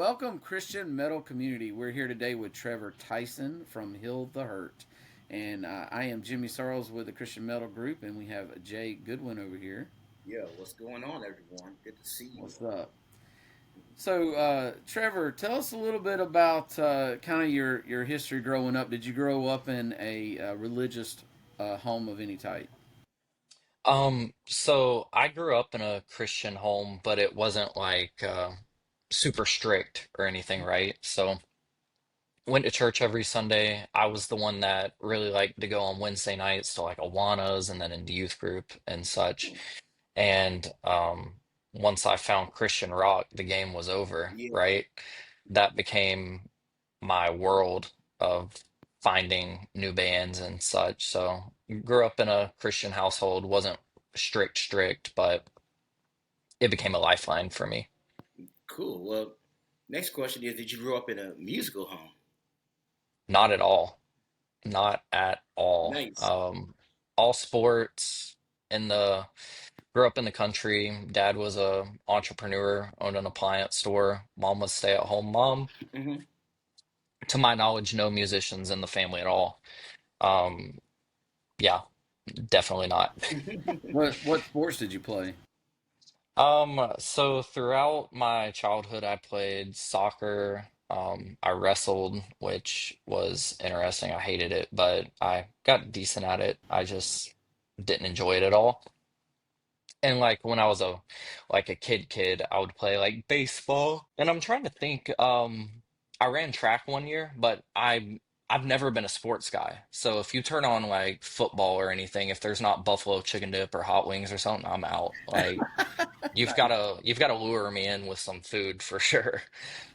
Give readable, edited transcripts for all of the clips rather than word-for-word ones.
welcome Christian metal community. We're here today with Trevor Tyson from Heal the Hurt. And I am Jimmy Sorrells with the Christian Metal Group, and we have Jay Goodwin over here. Yeah, what's going on, everyone? Good to see you. What's up? So, Trevor, tell us a little bit about kind of your history growing up. Did you grow up in a religious home of any type? So I grew up in a Christian home, but it wasn't like super strict or anything, right? So went to church every Sunday. I was the one that really liked to go on Wednesday nights to like Awanas and then into youth group and such. And once I found Christian rock, the game was over, Yeah, right? That became my world of finding new bands and such. So grew up in a Christian household, wasn't strict, but it became a lifeline for me. cool. Well, next question is: did you grow up in a musical home? Not at all. Not at all. Nice. All sports in the grew up in the country. Dad was a entrepreneur, owned an appliance store. Mom was stay-at-home mom. Hmm. To my knowledge, no musicians in the family at all. Um, yeah, definitely not. What sports did you play? So throughout my childhood, I played soccer. I wrestled, which was interesting. I hated it, but I got decent at it. I just didn't enjoy it at all. And like when I was a kid, I would play like baseball. And I'm trying to think, I ran track one year, but I've never been a sports guy. So if you turn on like football or anything, if there's not buffalo chicken dip or hot wings or something, I'm out. Like Nice, you've gotta lure me in with some food for sure.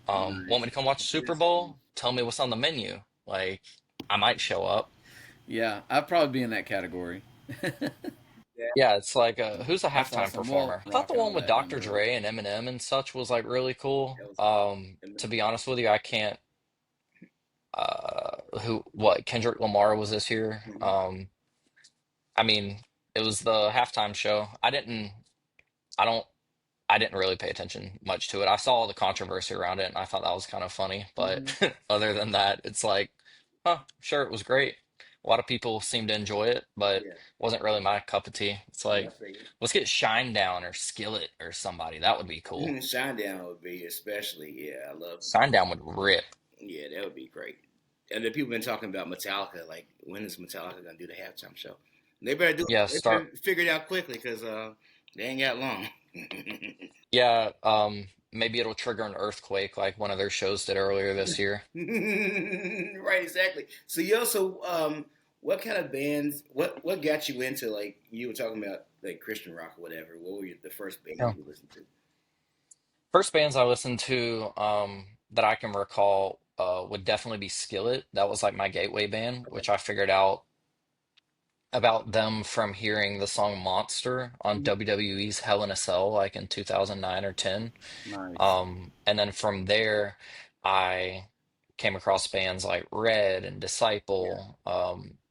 Want Nice. me to come watch Super Yes. Bowl? Tell me what's on the menu. Like I might show up. yeah, I'd probably be in that category. That, Yeah, it's like who's a I saw halftime some Wolf performer? I thought the Rock and one all with that. I Dr. remember. Dre and Eminem and such was like really cool. that was To be honest with you, I can't who what Kendrick Lamar was this year. mhm. I mean, it was the halftime show. I don't I didn't really pay attention much to it. I saw the controversy around it and I thought that was kind of funny, but Hmm. other than that, it's like, huh, sure, it was great. A lot of people seemed to enjoy it, but Yeah, wasn't really my cup of tea. It's yeah, I like, figured. let's get Shine Down or Skillet or somebody. That would be cool. Shine Down would be especially. Yeah, I love. Shine Down would rip. Yeah, that would be great. And the people been talking about Metallica. Like, when is Metallica gonna do the halftime show? They better do. Yeah, They start. better figure it out quickly because they ain't got long. Yeah, maybe it'll trigger an earthquake like one of their shows did earlier this year. Right, exactly. So yo, what kind of bands? What got you into, like, you were talking about like Christian rock or whatever? What were the first bands Yeah. you listened to? First bands I listened to that I can recall would definitely be Skillet. That was like my gateway band, Okay. which I figured out about them from hearing the song Monster on Mhm. WWE's Hell in a Cell like in 2009 or 10. Nice. And then from there, I came across bands like Red and Yeah. Disciple.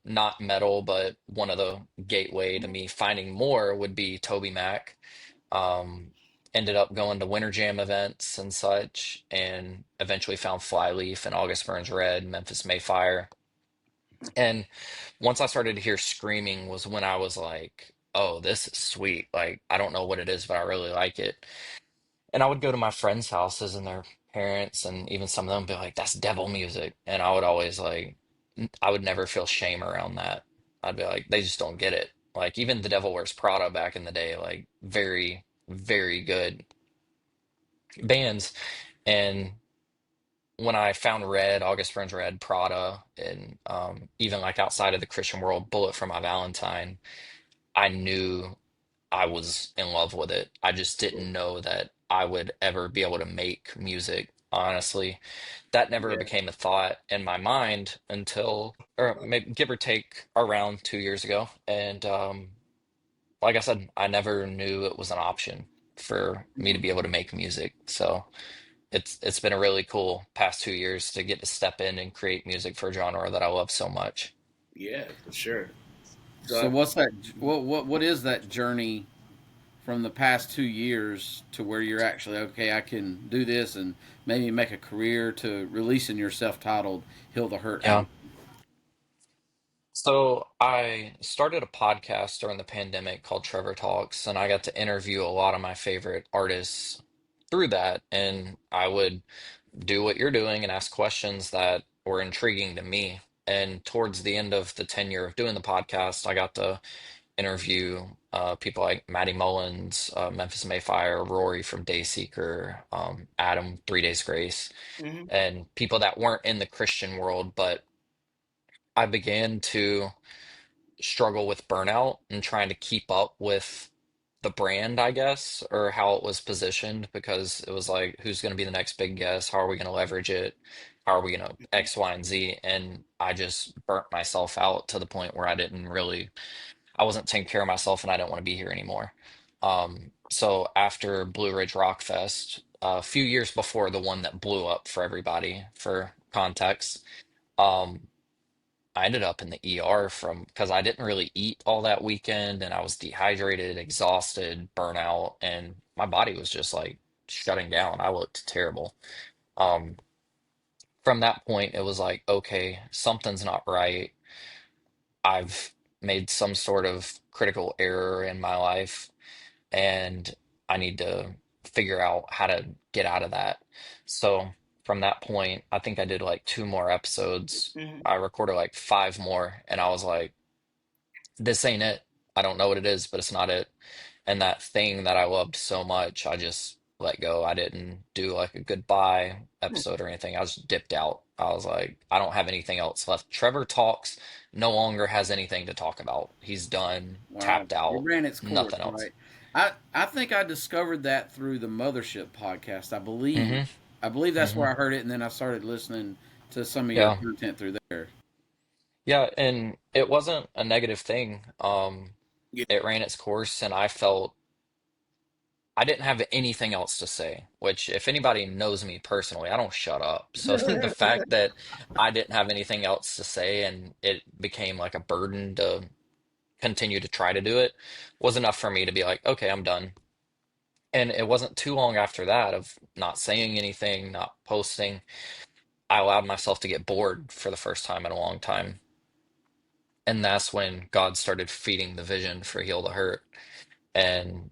Not metal, but one of the gateway to me finding more would be Toby Mac. Um, Ended up going to Winter Jam events and such, and eventually found Flyleaf and August Burns Red, Memphis Mayfire. And once I started to hear screaming was when I was like, oh, this is sweet. Like, I don't know what it is, but I really like it. And I would go to my friends' houses and their parents and even some of them be like, that's devil music. And I would always like, I would never feel shame around that. I'd be like, they just don't get it. Like even The Devil Wears Prada back in the day, like very good bands. And when I found Red, August Burns Red, Prada, and even like outside of the Christian world, Bullet for My Valentine, I knew I was in love with it. I just Cool. didn't know that I would ever be able to make music, honestly. That never Yeah. became a thought in my mind until, or maybe give or take, around 2 years ago. And like I said, I never knew it was an option for me to be able to make music. So it's been a really cool past 2 years to get to step in and create music for a genre that I love so much. Yeah, for sure. So So what's that? What is that journey from the past 2 years to where you're actually okay, I can do this and maybe make a career to releasing your self-titled Heal the Hurt Yeah. album? So I started a podcast during the pandemic called Trevor Talks, and I got to interview a lot of my favorite artists through that. And I would do what you're doing and ask questions that were intriguing to me. And towards the end of the tenure of doing the podcast, I got to interview people like Maddie Mullins, Memphis Mayfire, Rory from Dayseeker, Adam, 3 Days Grace, Hmm. and people that weren't in the Christian world, but I began to struggle with burnout and trying to keep up with the brand, I guess, or how it was positioned because it was like, who's going to be the next big guest? How are we going to leverage it? How are we going to X, Y, and Z? And I just burnt myself out to the point where I wasn't taking care of myself and I didn't want to be here anymore. So after Blue Ridge Rock Fest, a few years before the one that blew up for everybody, for context, um, I ended up in the ER from because I didn't really eat all that weekend and I was dehydrated, exhausted, burnout, and my body was just like shutting down. I looked terrible. Um, from that point, it was like, okay, something's not right. I've made some sort of critical error in my life and I need to figure out how to get out of that. So from that point, I think I did like two more episodes. Hmm. I recorded like five more, and I was like, this ain't it. I don't know what it is, but it's not it. And that thing that I loved so much, I just let go. I didn't do like a goodbye episode or anything. I just dipped out. I was like, I don't have anything else left. Trevor Talks no longer has anything to talk about. He's done, Wow, tapped it out, ran its course, nothing else. right? I think I discovered that through the Mothership podcast. I believe. Hmm. I believe that's Hmm. where I heard it, and then I started listening to some of your Yeah. content through there. Yeah, and it wasn't a negative thing. Yeah. It ran its course, and I felt I didn't have anything else to say, which if anybody knows me personally, I don't shut up. So the fact that I didn't have anything else to say and it became like a burden to continue to try to do it was enough for me to be like, okay, I'm done. And it wasn't too long after that of not saying anything, not posting. I allowed myself to get bored for the first time in a long time. And that's when God started feeding the vision for Heal the Hurt. And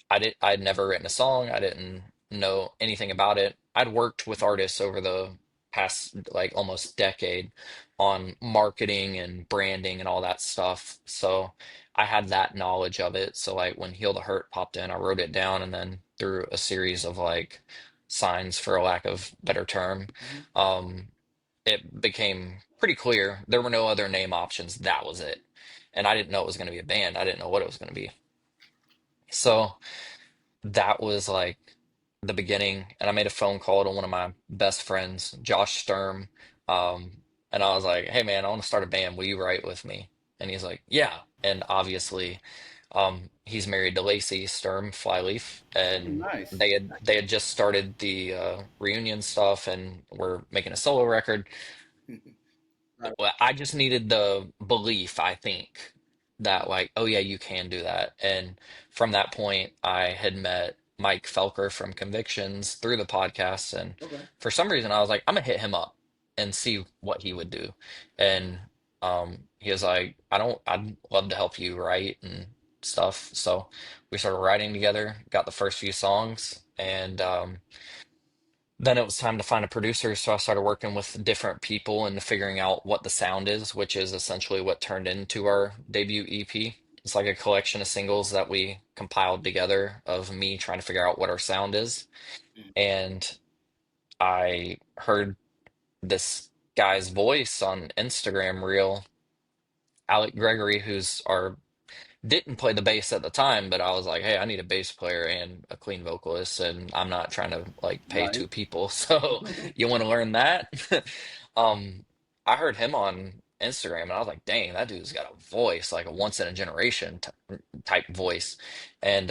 I'd never written a song. I didn't know anything about it. I'd worked with artists over the past like almost decade on marketing and branding and all that stuff. So I had that knowledge of it. So like when Heal the Hurt popped in, I wrote it down and then through a series of like signs for a lack of better term, Mhm. um, it became pretty clear there were no other name options. That was it. And I didn't know it was going to be a band. I didn't know what it was going to be. So that was like the beginning. And I made a phone call to one of my best friends, Josh Sturm. And I was like, hey man, I want to start a band. Will you write with me? And he's like, yeah. And obviously, he's married to Lacey Sturm Flyleaf, Oh, and nice. they had just started the reunion stuff and we're making a solo record. Right. Well, I just needed the belief, I think, that like, oh yeah, you can do that. And from that point, I had met Mike Felker from Convictions through the podcast, and Okay. for some reason, I was like, I'm gonna hit him up and see what he would do. And he was like, I'd love to help you write and stuff. So we started writing together, got the first few songs, and then it was time to find a producer, so I started working with different people and figuring out what the sound is, which is essentially what turned into our debut EP. It's like a collection of singles that we compiled together of me trying to figure out what our sound is. And I heard this guy's voice on Instagram reel, Alec Gregory, who's our didn't play the bass at the time, but I was like, hey, I need a bass player and a clean vocalist, and I'm not trying to like pay Right. two people. So you want to learn that? Um, I heard him on Instagram and I was like, dang, that dude's got a voice, like a once in a generation type voice. And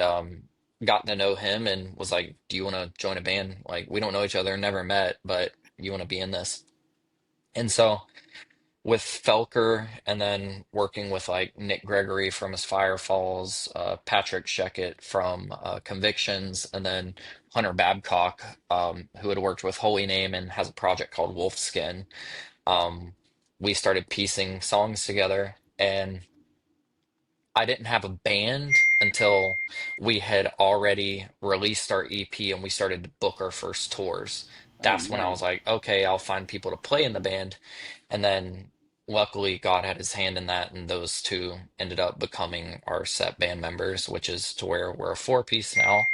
got to know him and was like, do you want to join a band? Like, we don't know each other, never met, but you want to be in this? And so with Felker, and then working with like Nick Gregory from his Firefalls, Patrick Sheckett from Convictions, and then Hunter Babcock, who had worked with Holy Name and has a project called Wolfskin. Um, we started piecing songs together, and I didn't have a band until we had already released our EP and we started to book our first tours. Oh, That's when I nice. was like, okay, I'll find people to play in the band. And then luckily God had his hand in that, and those two ended up becoming our set band members, which is to where we're a four-piece now,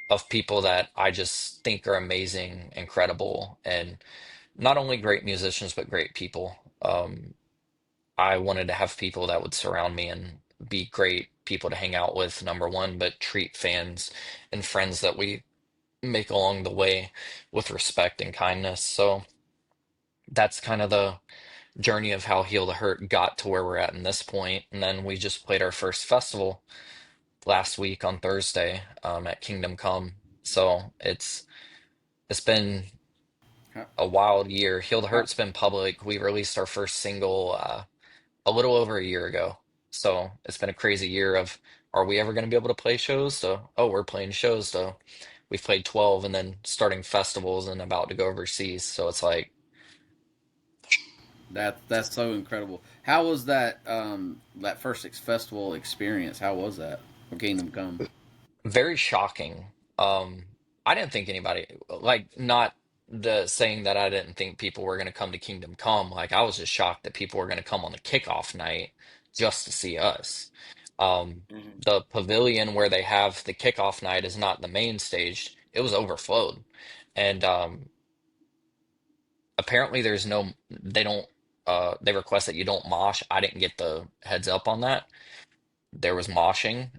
of people that I just think are amazing, incredible, and not only great musicians, but great people. I wanted to have people that would surround me and be great people to hang out with, number one, but treat fans and friends that we make along the way with respect and kindness. So that's kind of the journey of how Heal the Hurt got to where we're at in this point. And then we just played our first festival last week on Thursday, at Kingdom Come. So it's been How, a wild year. Heal the how, Hurt's been public. We released our first single a little over a year ago. So it's been a crazy year of, are we ever going to be able to play shows? To, oh, we're playing shows. To, we've played 12 and then starting festivals and about to go overseas. So it's like that's so incredible. How was that that first festival experience? How was that? For Kingdom Come. very shocking. I didn't think anybody, like, not the saying that I didn't think people were going to come to Kingdom Come. Like, I was just shocked that people were going to come on the kickoff night just to see us. Hmm. The pavilion where they have the kickoff night is not the main stage. It was overflowed. And apparently there's no, they don't, they request that you don't mosh. I didn't get the heads up on that. There was moshing.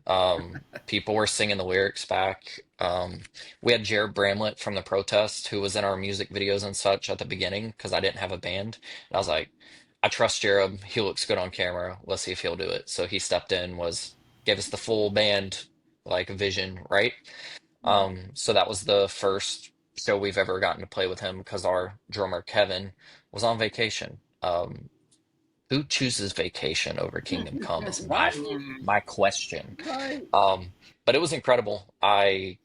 People were singing the lyrics back. We had Jared Bramlett from the protest who was in our music videos and such at the beginning because I didn't have a band. And I was like, I trust Jared. He looks good on camera. Let's see if he'll do it. So he stepped in, was gave us the full band like vision, right? So that was the first show we've ever gotten to play with him because our drummer Kevin was on vacation. Who chooses vacation over Kingdom Come is my Right, my question. right. Um, but it was incredible. I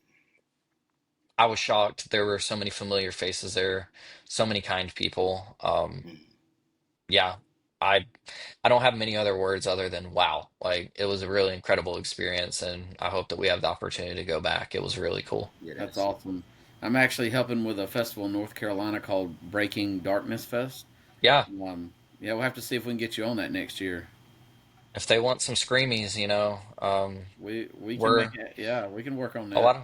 was shocked. There were so many familiar faces there, so many kind people. Yeah, I I don't have many other words other than wow. Like it was a really incredible experience, and I hope that we have the opportunity to go back. It was really cool. Yeah, That's that's super. awesome. I'm actually helping with a festival in North Carolina called Breaking Darkness Fest. Yeah, Yeah, we'll have to see if we can get you on that next year. if they want some screamies, We can make we're it. Yeah, we can work on a that. lot of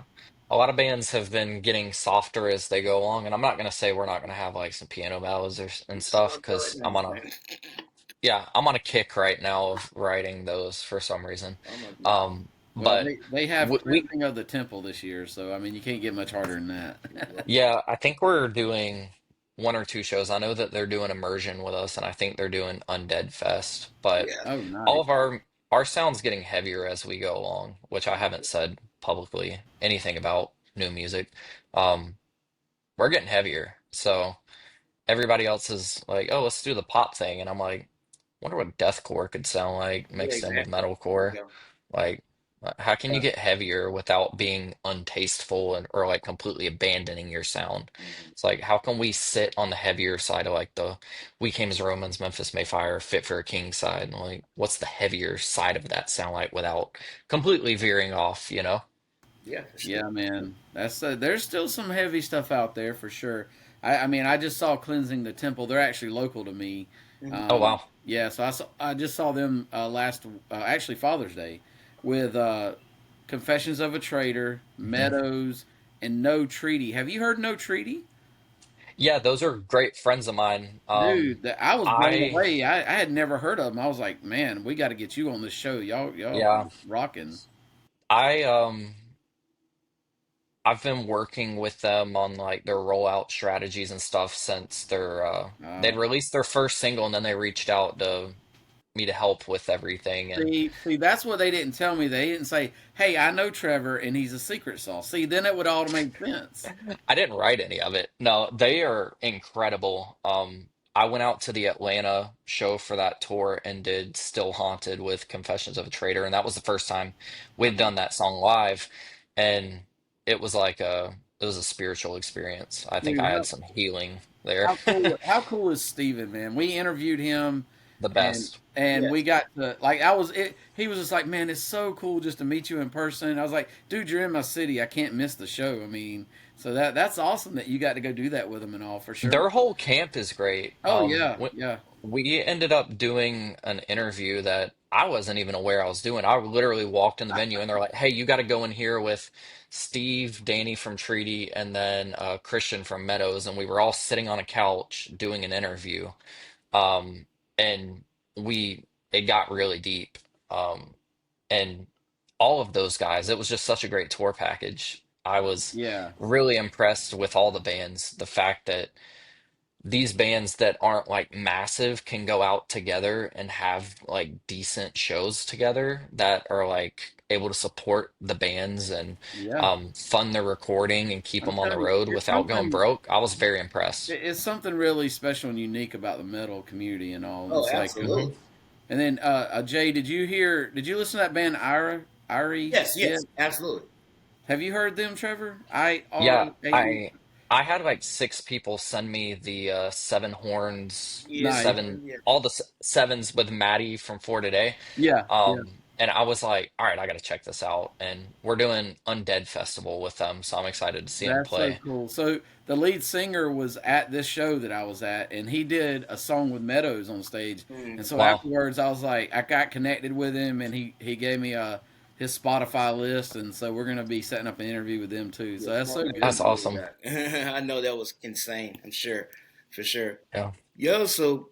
a lot of bands have been getting softer as they go along, and I'm not gonna say we're not gonna have like some piano ballads and stuff Oh, because nice, man. I'm on a kick right now of writing those for some reason. Oh my goodness. Um, Well, but they have we cleansing of the temple this year, so I mean you can't get much harder than that. yeah, I think we're doing one or two shows. I know that they're doing Immersion with us, and I think they're doing Undead Fest. But Yeah. Oh, all nice. of our sound's getting heavier as we go along, which I haven't said publicly anything about new music. Um, we're getting heavier. So everybody else is like, "Oh, let's do the pop thing," and I'm like, "Wonder what deathcore could sound like Yeah, mixed in with exactly. There you metalcore." go. Like, how can you Uh, get heavier without being untasteful and or like completely abandoning your sound? Hmm. It's like, how can we sit on the heavier side of like the We Came as Romans, Memphis Mayfire, Fit for a King side? And like, what's the heavier side of that sound like without completely veering off, you know? Yeah, for sure. yeah, man. That's there's still some heavy stuff out there for sure. I mean, I just saw cleansing the temple. They're actually local to me. Hmm. Oh wow. Yeah, so I just saw them last actually Father's Day with Confessions of a Traitor, Mhm. Meadows, and No Treaty. Have you heard No Treaty? Yeah, those are great friends of mine. Dude, I was blown I away. I had never heard of them. I was like, man, we got to get you on this show. Y'all yeah, rocking. I I've been working with them on like their rollout strategies and stuff since they'd Uh, released their first single and then they reached out to me to help with everything and see, that's what they didn't tell me. They didn't say, "Hey, I know Trevor, and he's a secret sauce." See, then it would all make sense. I didn't write any of it. No, they are incredible. I went out to the Atlanta show for that tour and did Still Haunted with Confessions of a Traitor, and that was the first time we'd Uh-huh. done that song live, and it was like it was a spiritual experience. I think Dude, I had some healing there. how cool is Steven, man? We interviewed him The and best. we Yes. got to like I was it, he was just like, man, it's so cool just to meet you in person. I was like, dude, you're in my city. I can't miss the show. I mean, so that's awesome that you got to go do that with him and all for sure. Their whole camp is great. Oh yeah, yeah. We ended up doing an interview that I wasn't even aware I was doing. I literally walked in the venue and they're like, "Hey, you got to go in here with Steve, Danny from Treaty, and then Christian from Meadows." And we were all sitting on a couch doing an interview. Um, and it got really deep. Um, and all of those guys, it was just such a great tour package. I was Yeah. really impressed with all the bands. The fact that these bands that aren't like massive can go out together and have like decent shows together that are like able to support the bands and Yeah. fund their recording and keep I'm them on the telling you, road without going broke. I was very impressed. it's something really special and unique about the metal community and all. Oh, It's like, Hmm. absolutely. and then Jay, did you listen to that band Irie Yes, yet? yes, absolutely. Have you heard them, Trevor? Yeah, IRAE. I had like six people send me the seven horns, Yeah, Nice. yeah. all the sevens with Maddie from For Today. Yeah, yeah. And I was like, all right, I got to check this out. And we're doing Undead Festival with them, so I'm excited to see them That's so play. cool. So the lead singer was at this show that I was at, and he did a song with Meadows on stage. And Mm. so Wow, afterwards, I was like, I got connected with him, and he gave me his Spotify list, and so we're gonna be setting up an interview with them too. Yeah, So that's smart so man. I good, that's know man. awesome. that. I know that was insane. I'm sure, for sure. Yeah. Yo, so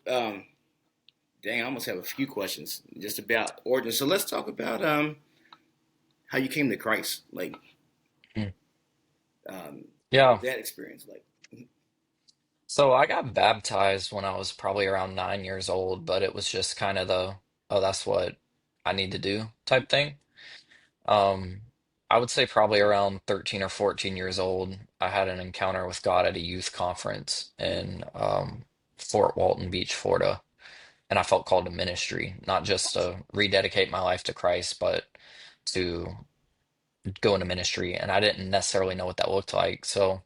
dang, I almost have a few questions just about origin. So let's talk about how you came to Christ. Like, Mm. what Yeah. was that experience like? So I got baptized when I was probably around 9 years old, but it was just kind of oh, that's what I need to do type thing. Um, I would say probably around 13 or 14 years old, I had an encounter with God at a youth conference in Fort Walton Beach, Florida. And I felt called to ministry, not just to rededicate my life to Christ, but to go into ministry. And I didn't necessarily know what that looked like. So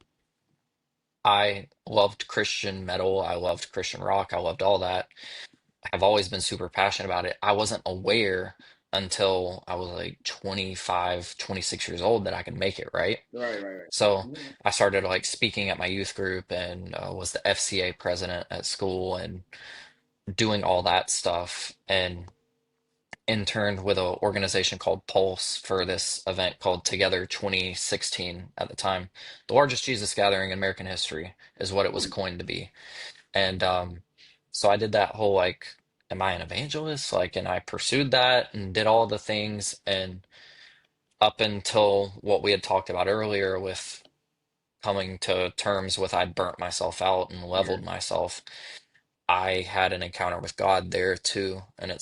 I loved Christian metal. I loved Christian rock. I loved all that. I've always been super passionate about it. I wasn't aware until I was like 25, 26 years old that I could make it, right? Right, right, right. So Mhm. I started like speaking at my youth group and was the FCA president at school and doing all that stuff and interned with an organization called Pulse for this event called Together 2016 at the time. The largest Jesus gathering in American history is what it was coined to be. And so I did that whole like, am I an evangelist? Like, and I pursued that and did all the things. And up until what we had talked about earlier with coming to terms with I'd burnt myself out and Yeah. leveled myself, I had an encounter with God there too. And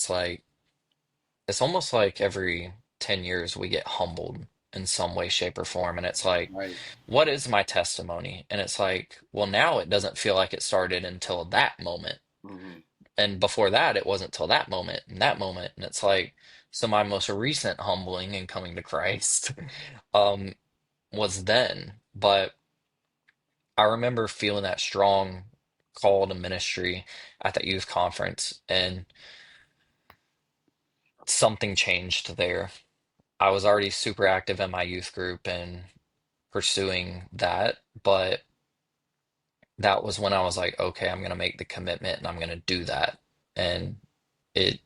it's almost like every 10 years we get humbled in some way, shape, or form. And it's like, Right. what is my testimony? And it's like, well, now it doesn't feel like it started until that moment. Hmm. And before that, it wasn't till that moment and that moment. And it's like, so my most recent humbling and coming to Christ um, was then. But I remember feeling that strong call to ministry at that youth conference, and something changed there. I was already super active in my youth group and pursuing that, but that was when I was like, okay, I'm gonna make the commitment and I'm gonna do that. And it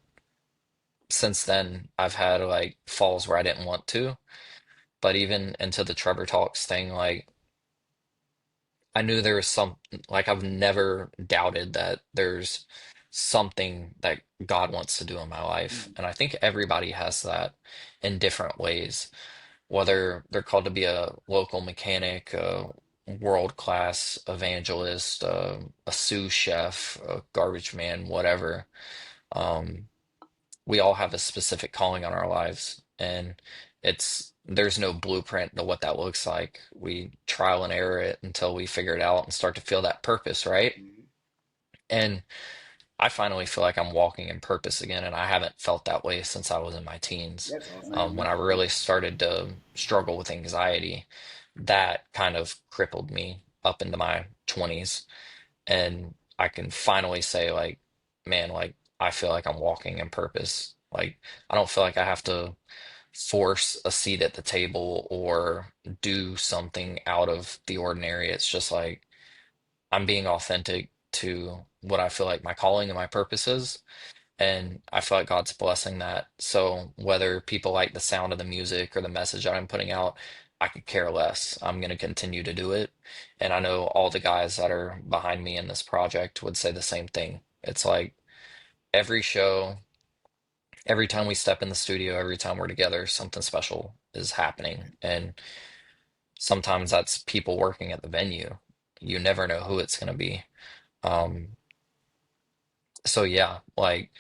since then I've had like falls where I didn't want to, but even into the Trevor Talks thing, like I knew there was some like I've never doubted that there's something that God wants to do in my life. And I think everybody has that in different ways, whether they're called to be a local mechanic, a world-class evangelist, a sous chef, a garbage man, whatever. Um, we all have a specific calling on our lives, and there's no blueprint to what that looks like. We trial and error it until we figure it out and start to feel that purpose, right? Hmm. And I finally feel like I'm walking in purpose again, and I haven't felt that way since I was in my teens. That's awesome. Man, When that's I cool. really started to struggle with anxiety, that kind of crippled me up into my 20s. And I can finally say, like, man, like, I feel like I'm walking in purpose. Like, I don't feel like I have to force a seat at the table or do something out of the ordinary. It's just like I'm being authentic to what I feel like my calling and my purpose is. And I feel like God's blessing that. So whether people like the sound of the music or the message that I'm putting out, I could care less. I'm going to continue to do it. And I know all the guys that are behind me in this project would say the same thing. It's like every show, every time we step in the studio, every time we're together, something special is happening. And sometimes that's people working at the venue. You never know who it's going to be. Um, so yeah, like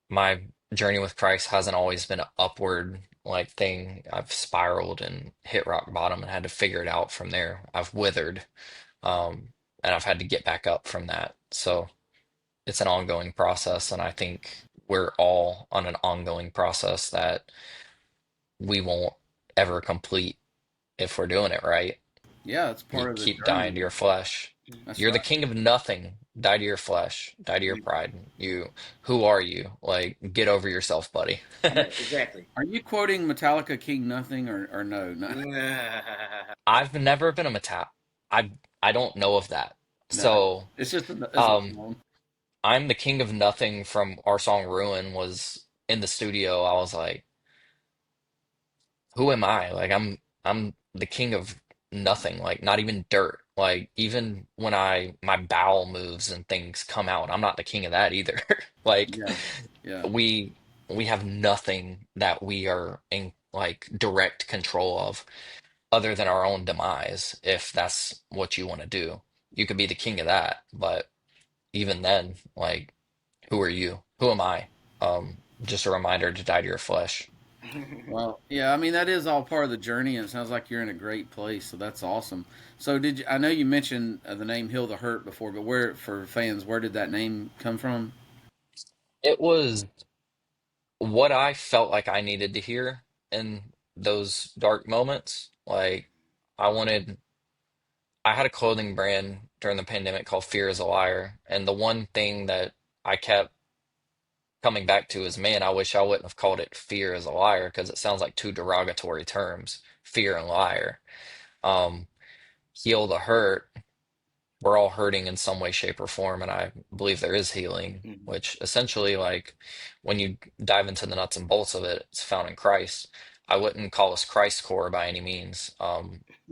my journey with Christ hasn't always been an upward like thing. I've spiraled and hit rock bottom and had to figure it out from there. I've withered, and I've had to get back up from that. So it's an ongoing process, and I think we're all on an ongoing process that we won't ever complete if we're doing it right. Yeah, it's You part of the keep journey. dying to your flesh. That's You're the right. king of nothing. Die to your flesh. Die to your pride. Who are you? Like, get over yourself, buddy. Yeah, exactly. Are you quoting Metallica King Nothing or no? No, I've never been a Metallica. I I don't know of that. no. So, It's a um, song. I'm the king of nothing from our song Ruin was in the studio. I was like, who am I? Like I'm the king of nothing, like not even dirt. Like even when my bowel moves and things come out, I'm not the king of that either. Like Yeah, yeah. we we have nothing that we are in like direct control of other than our own demise, if that's what you want to do. You could be the king of that, but even then, like who are you? Who am I? Just a reminder to die to your flesh. Well, yeah. I mean, that is all part of the journey, and it sounds like you're in a great place. So that's awesome. So did you? I know you mentioned the name Heal the Hurt before, but where for fans, where did that name come from? It was what I felt like I needed to hear in those dark moments. Like I wanted, I had a clothing brand during the pandemic called Fear is a Liar, and the one thing that I kept coming back to is, man, I wish I wouldn't have called it Fear is a Liar because it sounds like two derogatory terms, fear and liar. Um, Heal the hurt. We're all hurting in some way, shape, or form, and I believe there is healing, which essentially, like, when you dive into the nuts and bolts of it, it's found in Christ. I wouldn't call us Christ core by any means.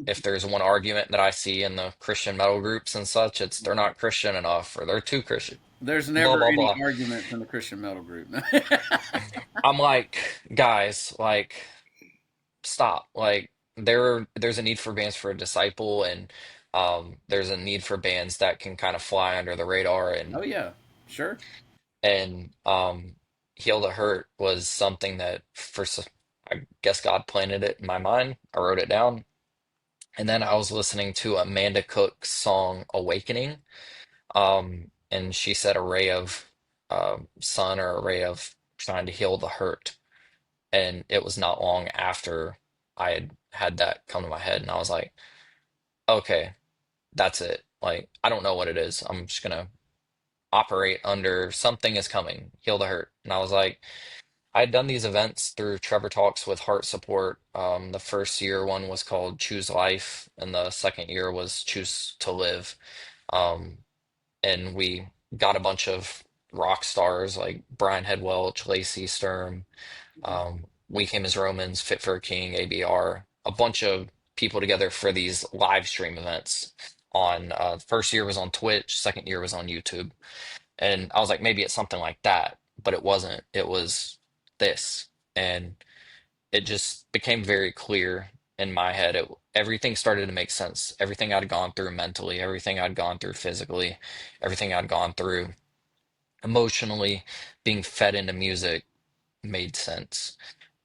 If there's one argument that I see in the Christian metal groups and such, it's they're not Christian enough or they're too Christian. There's Blah never blah any blah. arguments in the Christian metal group. I'm like, guys, like, stop. Like, there's a need for bands for a disciple, and there's a need for bands that can kind of fly under the radar Oh yeah, sure. and Heal the Hurt was something that I guess God planted it in my mind. I wrote it down, and then I was listening to Amanda Cook's song Awakening, and she said a ray of sun or a ray of trying to heal the hurt, and it was not long after I had that come to my head, and I was like, okay, that's it. Like I don't know what it is. I'm just gonna operate under something is coming, heal the hurt, and I was like. I had done these events through Trevor Talks with Heart Support. The first year one was called Choose Life, and the second year was Choose to Live. Um, and we got a bunch of rock stars like Brian Head Welch, Lacey Sturm, We Came as Romans, Fit for a King, ABR, a bunch of people together for these live stream events. On first year was on Twitch, second year was on YouTube. And I was like, maybe it's something like that, but it wasn't. It was this. And it just became very clear in my head. Everything started to make sense. Everything I'd gone through mentally, everything I'd gone through physically, everything I'd gone through emotionally, being fed into music made sense.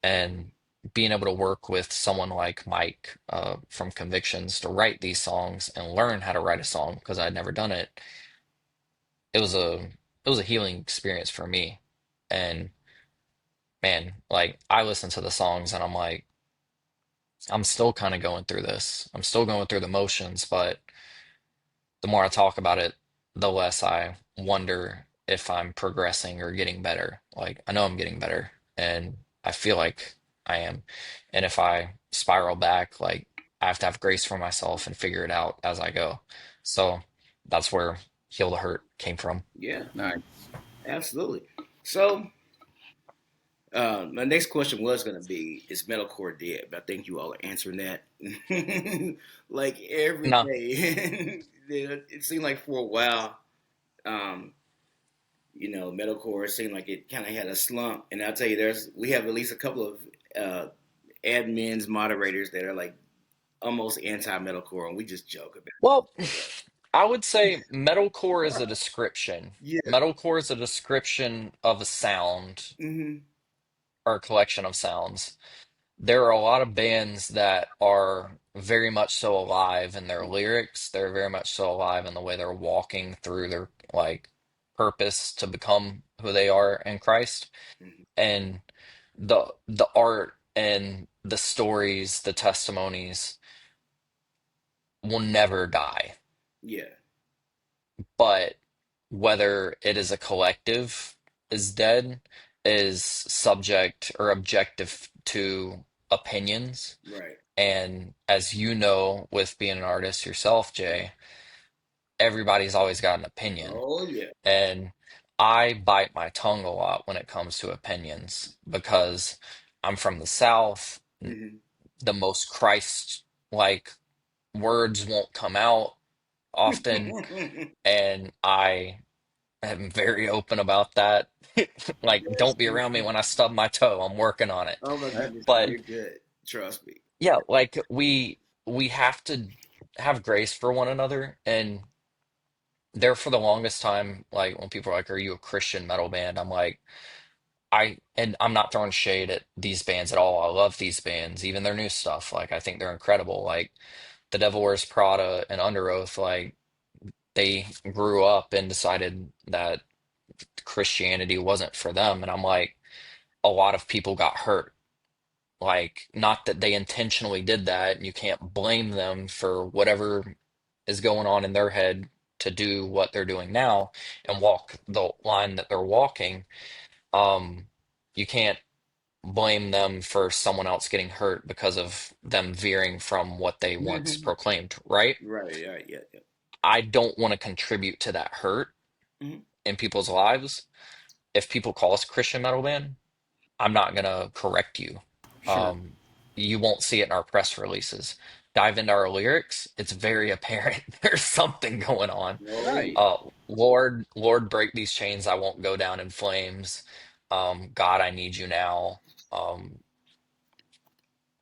And being able to work with someone like Mike from Convictions to write these songs and learn how to write a song because I'd never done it it was a healing experience for me. And man, like I listen to the songs and I'm like, I'm still kind of going through this. I'm still going through the motions, but the more I talk about it, the less I wonder if I'm progressing or getting better. Like I know I'm getting better and I feel like I am. And if I spiral back, like I have to have grace for myself and figure it out as I go. So that's where Heal the Hurt came from. Yeah, Nice. absolutely. So, my next question was going to be, is metalcore dead? But I think you all are answering that like every No. day. It seemed like for a while, um, metalcore seemed like it kind of had a slump. And I'll tell you, we have at least a couple of admins, moderators that are like almost anti-metalcore, and we just joke about Well, it. Like, I would say metalcore is a description. yeah. Metalcore is a description of a sound Hmm. or a collection of sounds. There are a lot of bands that are very much so alive in their lyrics. They're very much so alive in the way they're walking through their like purpose to become who they are in Christ. Hmm. And the art and the stories, the testimonies will never die. Yeah. But whether it is a collective is dead is subject or objective to opinions. Right. And as you know, with being an artist yourself, Jay, everybody's always got an opinion. Oh yeah. And I bite my tongue a lot when it comes to opinions because I'm from the South. Hmm. The most Christ-like words won't come out often, and I'm very open about that. Like, Yes. don't be around me when I stub my toe. I'm working on it. Oh my That, goodness, But you're good. Trust me. yeah, like we have to have grace for one another. And there for the longest time, like when people are like, "Are you a Christian metal band?" I'm like, I'm not throwing shade at these bands at all. I love these bands, even their new stuff. Like I think they're incredible. Like The Devil Wears Prada and Under Oath, like they grew up and decided that Christianity wasn't for them. And I'm like, a lot of people got hurt. Like, not that they intentionally did that, and you can't blame them for whatever is going on in their head to do what they're doing now and walk the line that they're walking. Um, you can't blame them for someone else getting hurt because of them veering from what they once Hmm. proclaimed, right? Right. Yeah. Yeah. Yeah. I don't want to contribute to that hurt Hmm. in people's lives. If people call us a Christian metal band, I'm not gonna correct you. sure. Um, you won't see it in our press releases. Dive into our lyrics, it's very apparent there's something going on. Oh Right. yeah. Lord, Lord, break these chains, I won't go down in flames. God, I need you now.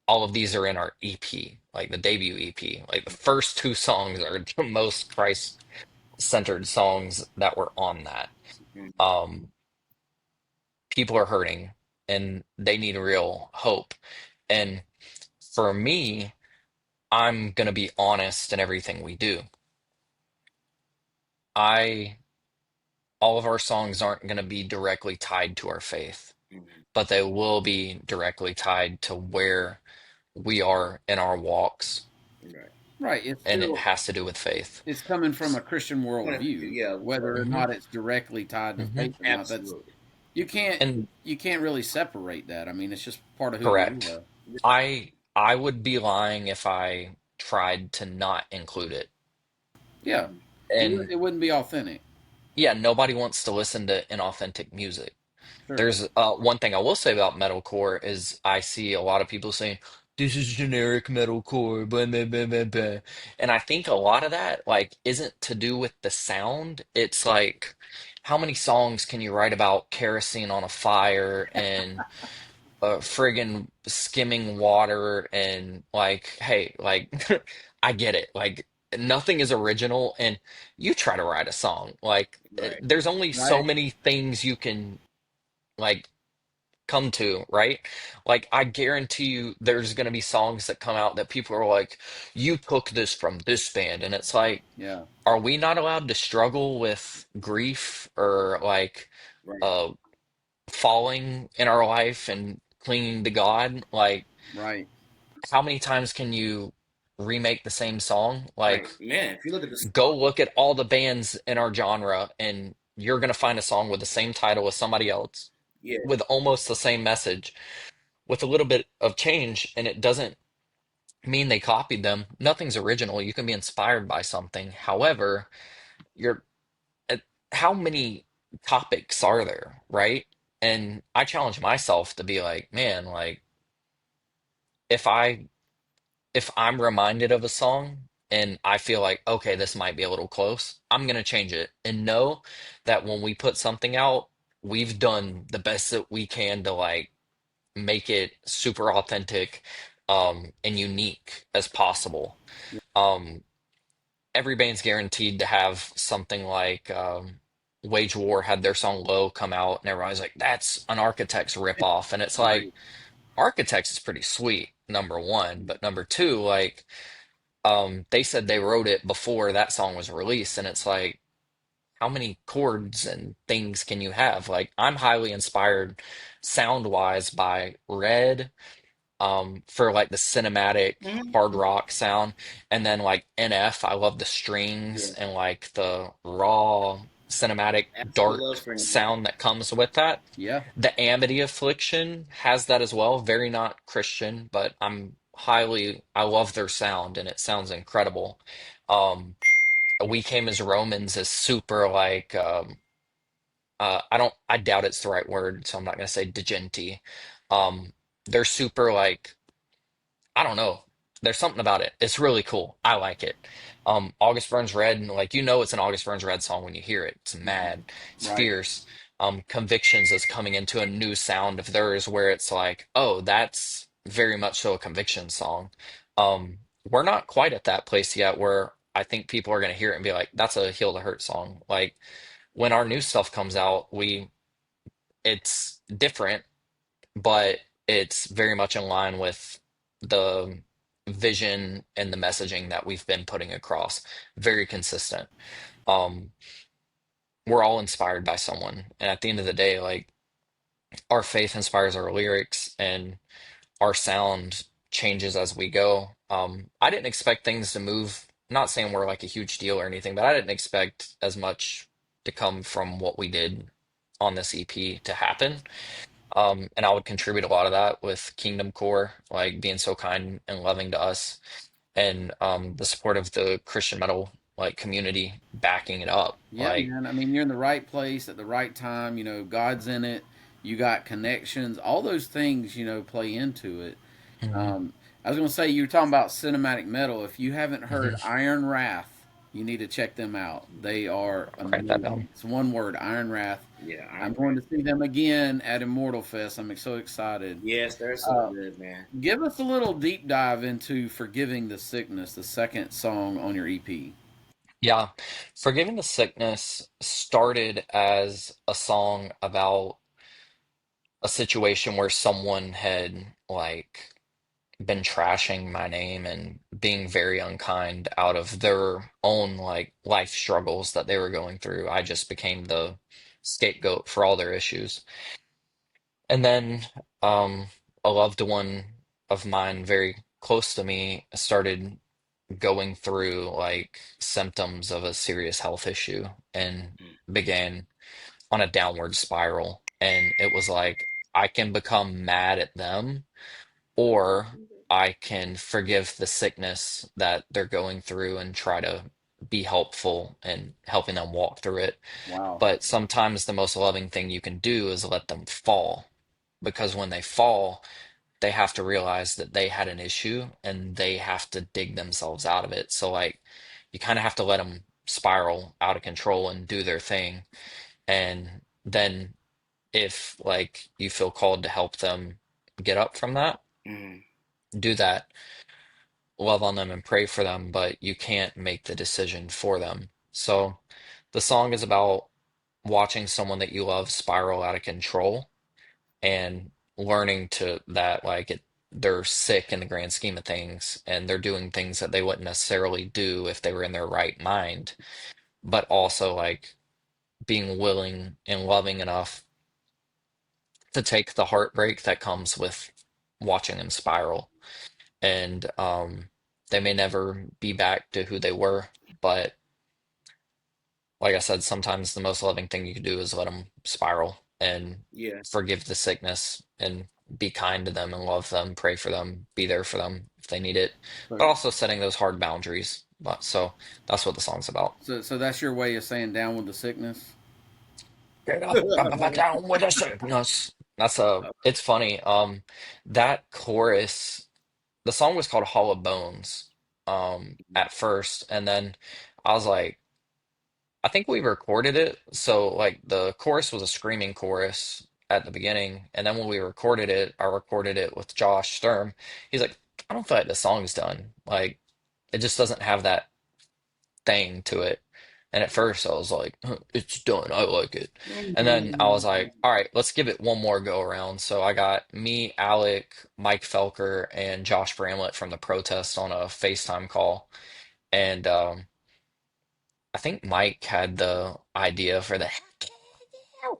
All of these are in our EP, like the debut EP. Like the first two songs are the most Christ-centered songs that were on that. Mhm. Um, People are hurting and they need real hope. And for me, I'm going to be honest in everything we do. I All of our songs aren't going to be directly tied to our faith, Mhm. but they will be directly tied to where we are in our walks, Right. Right. It's and it still has to do with faith. it's coming from a Christian Point of view. worldview, Yeah. whether or Hmm. not it's directly tied to Hmm. faith or not. That's Absolutely. you can't And you can't really separate that. I mean, it's just part of who you correct. are. I would be lying if I tried to not include it. Yeah, Mhm. And it wouldn't be authentic. yeah, nobody wants to listen to inauthentic music. Sure. There's one thing I will say about metalcore is I see a lot of people saying this is generic metalcore, blah, blah, blah, blah, blah. And I think a lot of that like isn't to do with the sound. It's like how many songs can you write about kerosene on a fire and friggin' skimming water and like, hey, like I get it. Like nothing is original, and you try to write a song. Like Right. there's only so Right. many things you can like come to, right? Like, I guarantee you there's going to be songs that come out that people are like, you took this from this band. And it's like, Yeah. are we not allowed to struggle with grief or like Right, uh falling in our life and clinging to God? Like, Right. how many times can you remake the same song? Like, right, man. If you look at the go song, look at all the bands in our genre, and you're going to find a song with the same title as somebody else yeah, with almost the same message with a little bit of change, and it doesn't mean they copied them. Nothing's original. You can be inspired by something. However, you're uh, how many topics are there, right? And I challenge myself to be like, man, like if I if I'm reminded of a song and I feel like, okay, this might be a little close, I'm gonna change it and know that when we put something out, we've done the best that we can to like make it super authentic and unique as possible. Yeah. Um, every band's guaranteed to have something like Wage War had their song Low come out, and everybody's like, that's an Architects ripoff. And it's like, Right. Architects is pretty sweet, number one, but number two, like, they said they wrote it before that song was released, and it's like, how many chords and things can you have? Like, I'm highly inspired sound wise by Red, for like the cinematic hard hmm, rock sound, and then like NF, I love the strings yeah, and like the raw cinematic absolute love dark for him. sound that comes with that. Yeah. The Amity Affliction has that as well. Very not Christian, but I love their sound and it sounds incredible. Um, We Came as Romans is super like I doubt it's the right word, so I'm not gonna say degenti. They're super like, I don't know. There's something about it. It's really cool. I like it. August Burns Red, and like, it's an August Burns Red song when you hear it. It's Hmm. mad. It's Right. fierce. Convictions is coming into a new sound of theirs where it's like, oh, that's very much so a Conviction song. We're not quite at that place yet where I think people are gonna hear it and be like, that's a Heal the Hurt song. Like, when our new stuff comes out, it's different, but it's very much in line with the vision and the messaging that we've been putting across. Very consistent. Um, we're all inspired by someone, and at the end of the day, like, our faith inspires our lyrics, and our sound changes as we go. I didn't expect things to move. Not saying we're like a huge deal or anything, but I didn't expect as much to come from what we did on this EP to happen. And I would contribute a lot of that with Kingdom Core, like being so kind and loving to us, and the support of the Christian metal like community backing it up. Yeah, Like, man. I mean, you're in the right place at the right time. God's in it. You got connections. All those things, play into it. mhm, Um, I was going to say, you were talking about cinematic metal. If you haven't heard mhm. Iron Wrath, you need to check them out. They are Write that down. amazing. It's one word, Iron Wrath. Yeah, I'm Iron going Man. to see them again at Immortal Fest. I'm so excited. Yes, they're so Uh, good, man. give us a little deep dive into Forgiving the Sickness, the second song on your EP. Yeah, Forgiving the Sickness started as a song about a situation where someone had like been trashing my name and being very unkind out of their own like life struggles that they were going through. I just became the scapegoat for all their issues. And then a loved one of mine very close to me started going through like symptoms of a serious health issue and Mm. began on a downward spiral. And it was like, I can become mad at them, or I can forgive the sickness that they're going through and try to be helpful and helping them walk through it. Wow. But sometimes the most loving thing you can do is let them fall, because when they fall, they have to realize that they had an issue and they have to dig themselves out of it. So, like, you kind of have to let them spiral out of control and do their thing. And then, if like you feel called to help them get up from that, Mm. do that, love on them and pray for them, but you can't make the decision for them. So the song is about watching someone that you love spiral out of control and learning to that like they're sick in the grand scheme of things, and they're doing things that they wouldn't necessarily do if they were in their right mind, but also like being willing and loving enough to take the heartbreak that comes with watching them spiral. And they may never be back to who they were, but like I said, sometimes the most loving thing you can do is let them spiral and Yeah. forgive the sickness and be kind to them and love them, pray for them, be there for them if they need it, but So, also setting those hard boundaries. But so that's what the song's about. so that's your way of saying down with the sickness. Get up, down with the sickness. It's funny. That chorus, the song was called Hollow Bones, at first, and then I was like, I think we recorded it. So like the chorus was a screaming chorus at the beginning, and then when we recorded it, I recorded it with Josh Sturm. He's like, I don't feel like the song's done. Like it just doesn't have that thing to it. And at first I was like, "Huh, it's done. I like it." And then I was like, all right, let's give it one more go around. So I got me, Alec, Mike Felker, and Josh Bramlett from the protest on a FaceTime call. And I think Mike had the idea for the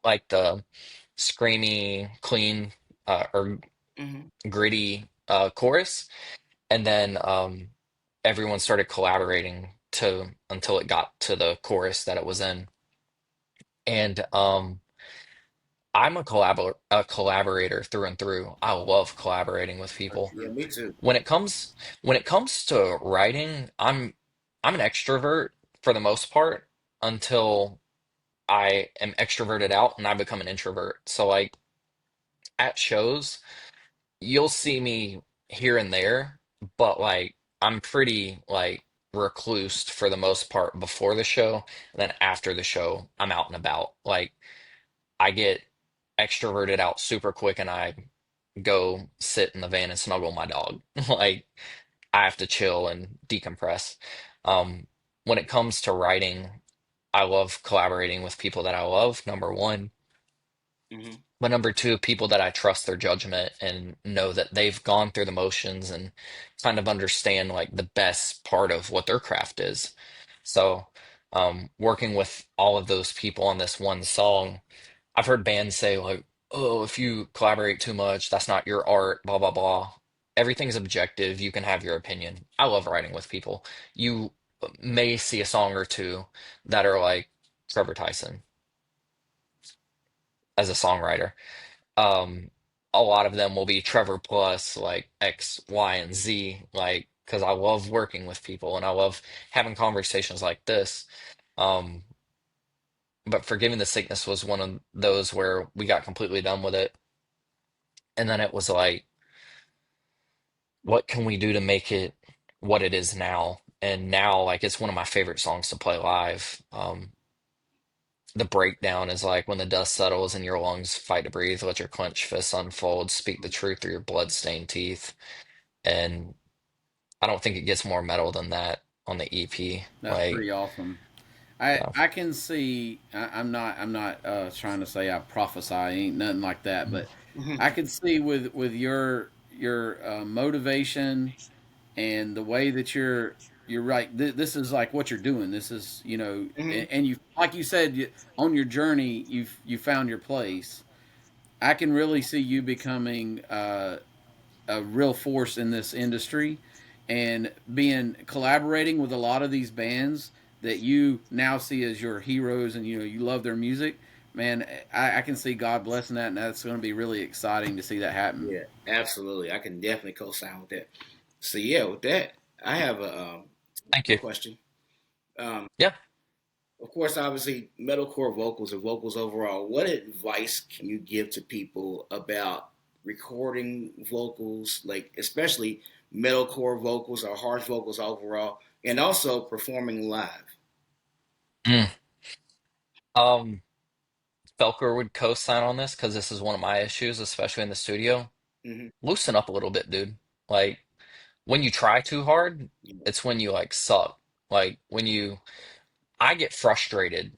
like the screamy, clean, or Hmm. gritty chorus, and then everyone started collaborating to until it got to the chorus that it was in. And I'm a collaborator through and through. I love collaborating with people. Yeah, me too. When it comes when it comes to writing, I'm an extrovert for the most part until I am extroverted out and I become an introvert. So like at shows, you'll see me here and there, but like I'm pretty like reclused for the most part before the show, and then after the show, I'm out and about. Like I get extroverted out super quick and I go sit in the van and snuggle my dog. Like I have to chill and decompress. Um, when it comes to writing, I love collaborating with people that I love, number one. Hmm. But number two, people that I trust their judgment and know that they've gone through the motions and kind of understand like the best part of what their craft is. So, working with all of those people on this one song, I've heard bands say like, "Oh, if you collaborate too much, that's not your art, blah blah blah." Everything's objective. You can have your opinion. I love writing with people. You may see a song or two that are like Trevor Tyson as a songwriter. um a lot of them will be Trevor plus like X, Y, and Z, like because I love working with people and I love having conversations like this. Um, but Forgiving the Sickness was one of those where we got completely done with it, and then it was like, what can we do to make it what it is now? And now, like, it's one of my favorite songs to play live. The breakdown is like when the dust settles and your lungs fight to breathe, let your clenched fists unfold, speak the truth through your blood-stained teeth. And I don't think it gets more metal than that on the EP. That's Like, pretty awesome. I yeah. I can see. I'm not trying to say I prophesy. Ain't nothing like that. But I can see with your motivation and the way that you're right. This is like what you're doing. This is Hmm. and you like you said on your journey you found your place. I can really see you becoming a real force in this industry and being collaborating with a lot of these bands that you now see as your heroes and you love their music. Man, I can see God blessing that, and that's going to be really exciting to see that happen. Yeah, absolutely. I can definitely co-sign with that. So yeah, with that, I have Thank a you. question. Um, Yeah. of course, obviously, metalcore vocals or vocals overall. What advice can you give to people about recording vocals, like especially metalcore vocals or harsh vocals overall, and also performing live? Mm. Um, Felker would co-sign on this because this is one of my issues, especially in the studio. Hmm. Loosen up a little bit, dude. Like, when you try too hard, Yeah. it's when you like suck. Like, I get frustrated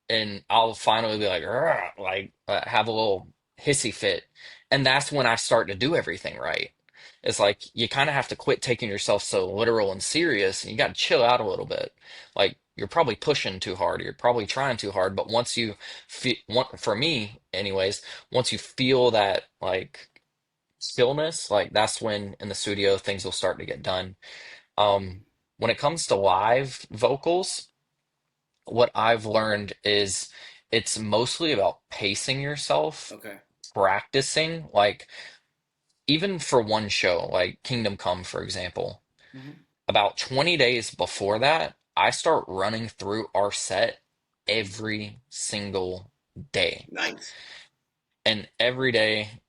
and I'll finally be like, "Argh," like have a little hissy fit, And that's when I start to do everything right. It's like you kind of have to quit taking yourself so literal and serious, and you got to chill out a little bit. Like you're probably pushing too hard, you're probably trying too hard, but once you feel, for me, anyways, once you feel that like stillness, like that's when in the studio things will start to get done. Um, when it comes to live vocals, what I've learned is it's mostly about pacing yourself, Okay. practicing, like even for one show, like Kingdom Come, for example, Hmm. about 20 days before that, I start running through our set every single day. Nice. And every day,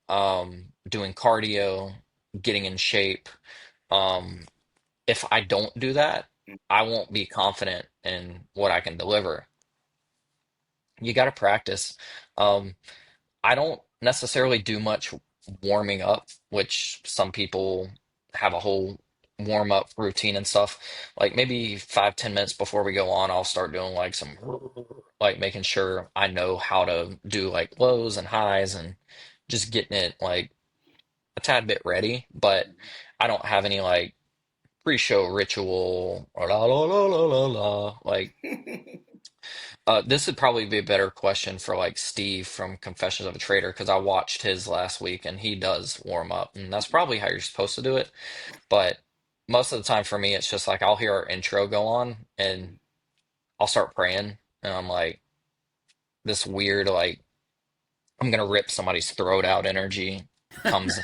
doing cardio, getting in shape. Um, if I don't do that, I won't be confident in what I can deliver. You got to practice. Um, I don't necessarily do much warming up, which some people have a whole warm up routine and stuff. Like maybe 5, 10 minutes before we go on, I'll start doing like some, like making sure I know how to do like lows and highs and just getting it like a tad bit ready. But I don't have any like pre-show ritual or la la la la la la. Like this would probably be a better question for like Steve from Confessions of a Trader because I watched his last week and he does warm up and that's probably how you're supposed to do it. But most of the time for me, it's just like I'll hear our intro go on and I'll start praying and I'm like this weird like I'm gonna rip somebody's throat out energy comes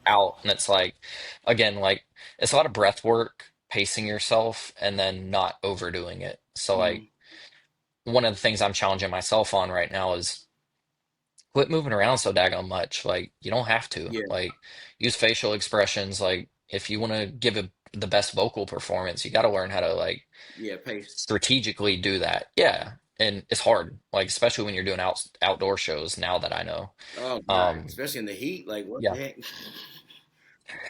out and it's like again like it's a lot of breath work, pacing yourself and then not overdoing it. So like Hmm. one of the things I'm challenging myself on right now is quit moving around so daggone much. Like you don't have to. Yeah. Like use facial expressions. Like if you want to give the best vocal performance, you got to learn how to like Yeah. Pace. strategically do that. Yeah, and it's hard. Like especially when you're doing outdoor shows. Now that I know, Oh God, um, especially in the heat. Like what the yeah, heck?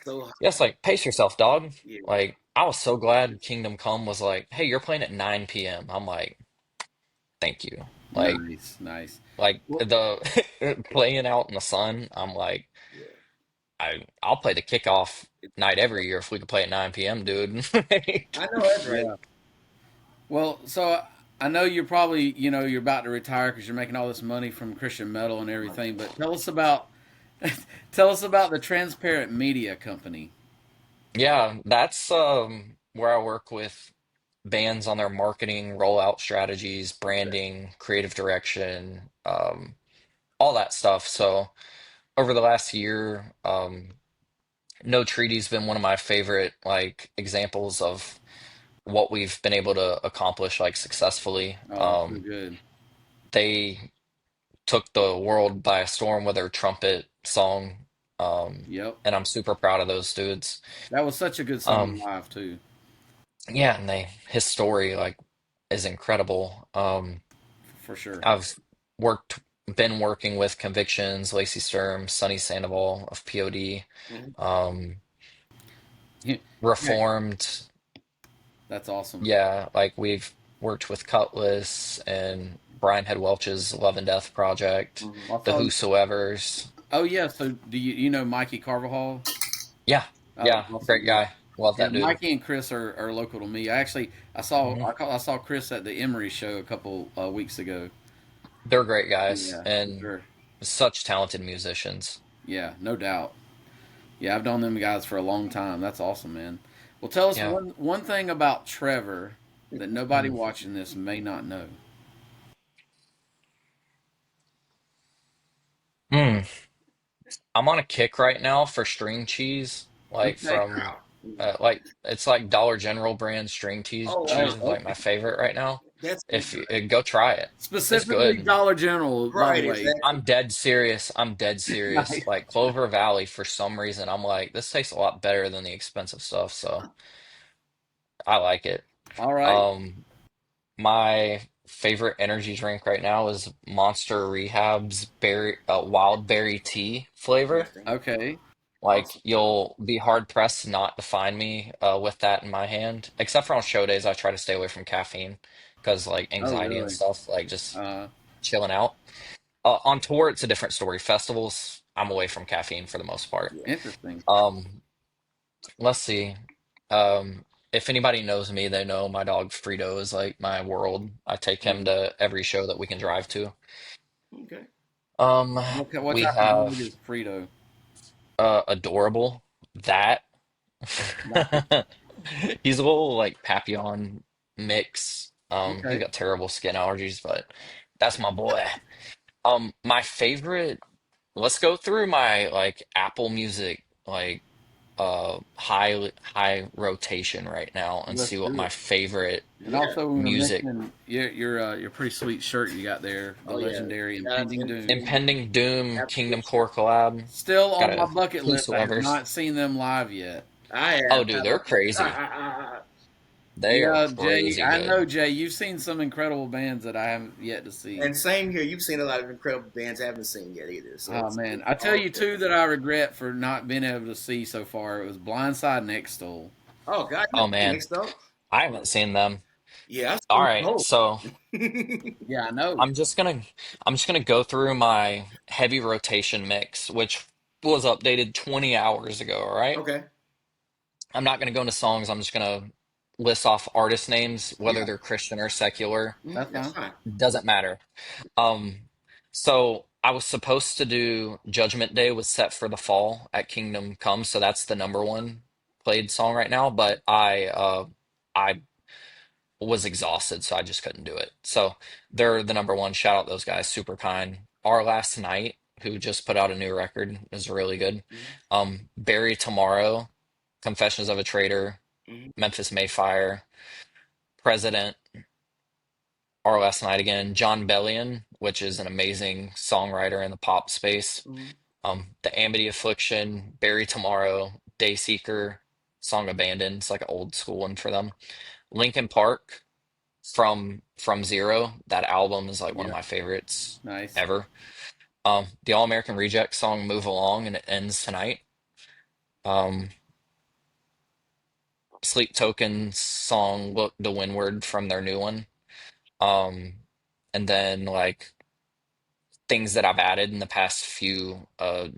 So hot. yeah. It's like pace yourself, dog. Yeah. Like I was so glad Kingdom Come was like, hey, you're playing at 9 p.m. I'm like, thank you. Like Nice, nice. like Well, the playing out in the sun. I'm like. Yeah. I'll play the kickoff night every year if we could play at 9 p.m., dude. I know that's right. yeah. Well, so I know you're probably, you're about to retire because you're making all this money from Christian metal and everything. But tell us about, tell us about the Transparent Media Company. Yeah, that's where I work with bands on their marketing, rollout strategies, Okay. branding, creative direction, all that stuff. So over the last year, No Treaty's been one of my favorite like examples of what we've been able to accomplish like successfully. Oh, so good. They took the world by storm with their trumpet song. Yep. And I'm super proud of those dudes. That was such a good song Um, live too, yeah, and his story like is incredible. for sure. I've worked been working with Convictions, Lacey Sturm, Sonny Sandoval of POD, Mhm. um, Yeah, yeah, Reformed. that's awesome. Yeah, like we've worked with Cutlass and Brian Head Welch's Love and Death Project, Mhm. I the saw. Whosoevers. Oh yeah. So do you know Mikey Carvajal? Yeah, Oh, yeah, awesome. great Yeah. guy. Love Yeah, that dude. Mikey and Chris are local to me. Mhm. I saw Chris at the Emery show a couple weeks ago. They're great guys Yeah, for and sure. such talented musicians. Yeah, no doubt. Yeah, I've known them guys for a long time. That's awesome, man. Well, tell us Yeah. one thing about Trevor that nobody Mm. watching this may not know. Mm. I'm on a kick right now for string cheese, like Okay. from like it's like Dollar General brand string Oh, Oh, cheese is like my okay. favorite right now. that's so If good. you go try it, it's Specifically good. Dollar General, by the Right, way. exactly. I'm dead serious. I'm dead serious. Nice. Like Clover Valley, for some reason, I'm like this tastes a lot better than the expensive stuff, so I like it. All right. Um, my favorite energy drink right now is Monster Rehab's berry wild berry tea flavor. Interesting. Okay. Like Awesome. you'll be hard pressed not to find me with that in my hand, except for on show days. I try to stay away from caffeine because like Oh, anxiety and really? stuff, like just Uh, chilling out. On tour, it's a different story. Festivals, I'm away from caffeine for the most part. Yeah. Interesting. Um, let's see. If anybody knows me, they know my dog Frito is like my world. I take him Mm. to every show that we can drive to. Okay. Um, What we type of dog have is Frito? adorable that. Nice. He's a little like Papillon mix. He's Okay. got terrible skin allergies, but that's my boy. My favorite, let's go through my like Apple Music like high rotation right now and Let's see what do my it. favorite And Yeah. also, we were music. mentioning your pretty sweet shirt you got there, the Oh yeah. legendary Shout out to Impending Doom. Impending Doom Absolute Kingdom shout. Core collab. Still Got on my a bucket Who's list. I have Lovers. not seen them live yet. I Oh, have. dude, they're crazy. They are Yeah, Jay, crazy I know good. Jay. You've seen some incredible bands that I haven't yet to see. And same here. You've seen a lot of incredible bands I haven't seen yet either. So Oh it's man, I tell all you good. two that I regret for not being able to see so far. It was Blindside and Extol. Oh God, you Oh haven't seen man, Mixed Up? I haven't seen them. Yeah, I've All seen right, both. so Yeah, I know. I'm just gonna I'm just gonna go through my heavy rotation mix, which was updated 20 hours ago, all right? Okay. I'm not gonna go into songs, I'm just gonna list off artist names, whether Yeah, they're Christian or secular. that's That's fine. fine. Doesn't matter. So I was supposed to do Judgment Day was set for the fall at Kingdom Come, so that's the number one played song right now, but I was exhausted, so I just couldn't do it. So they're the number one. Shout out those guys, super kind. Our Last Night, who just put out a new record, is really good. Hmm. Bury Tomorrow, Confessions of a Traitor, Hmm. Memphis Mayfire, President, Our Last Night again, John Bellion, which is an amazing songwriter in the pop space. Hmm. The Amity Affliction, Bury Tomorrow, Dayseeker, Song Abandoned. It's like an old school one for them. Linkin Park, from Zero. That album is like one of Yeah, my favorites nice. ever. The All American Reject song "Move Along" and it ends tonight. Um, Sleep Token's song "Look the Windward" from their new one. Um, and then like things that I've added in the past few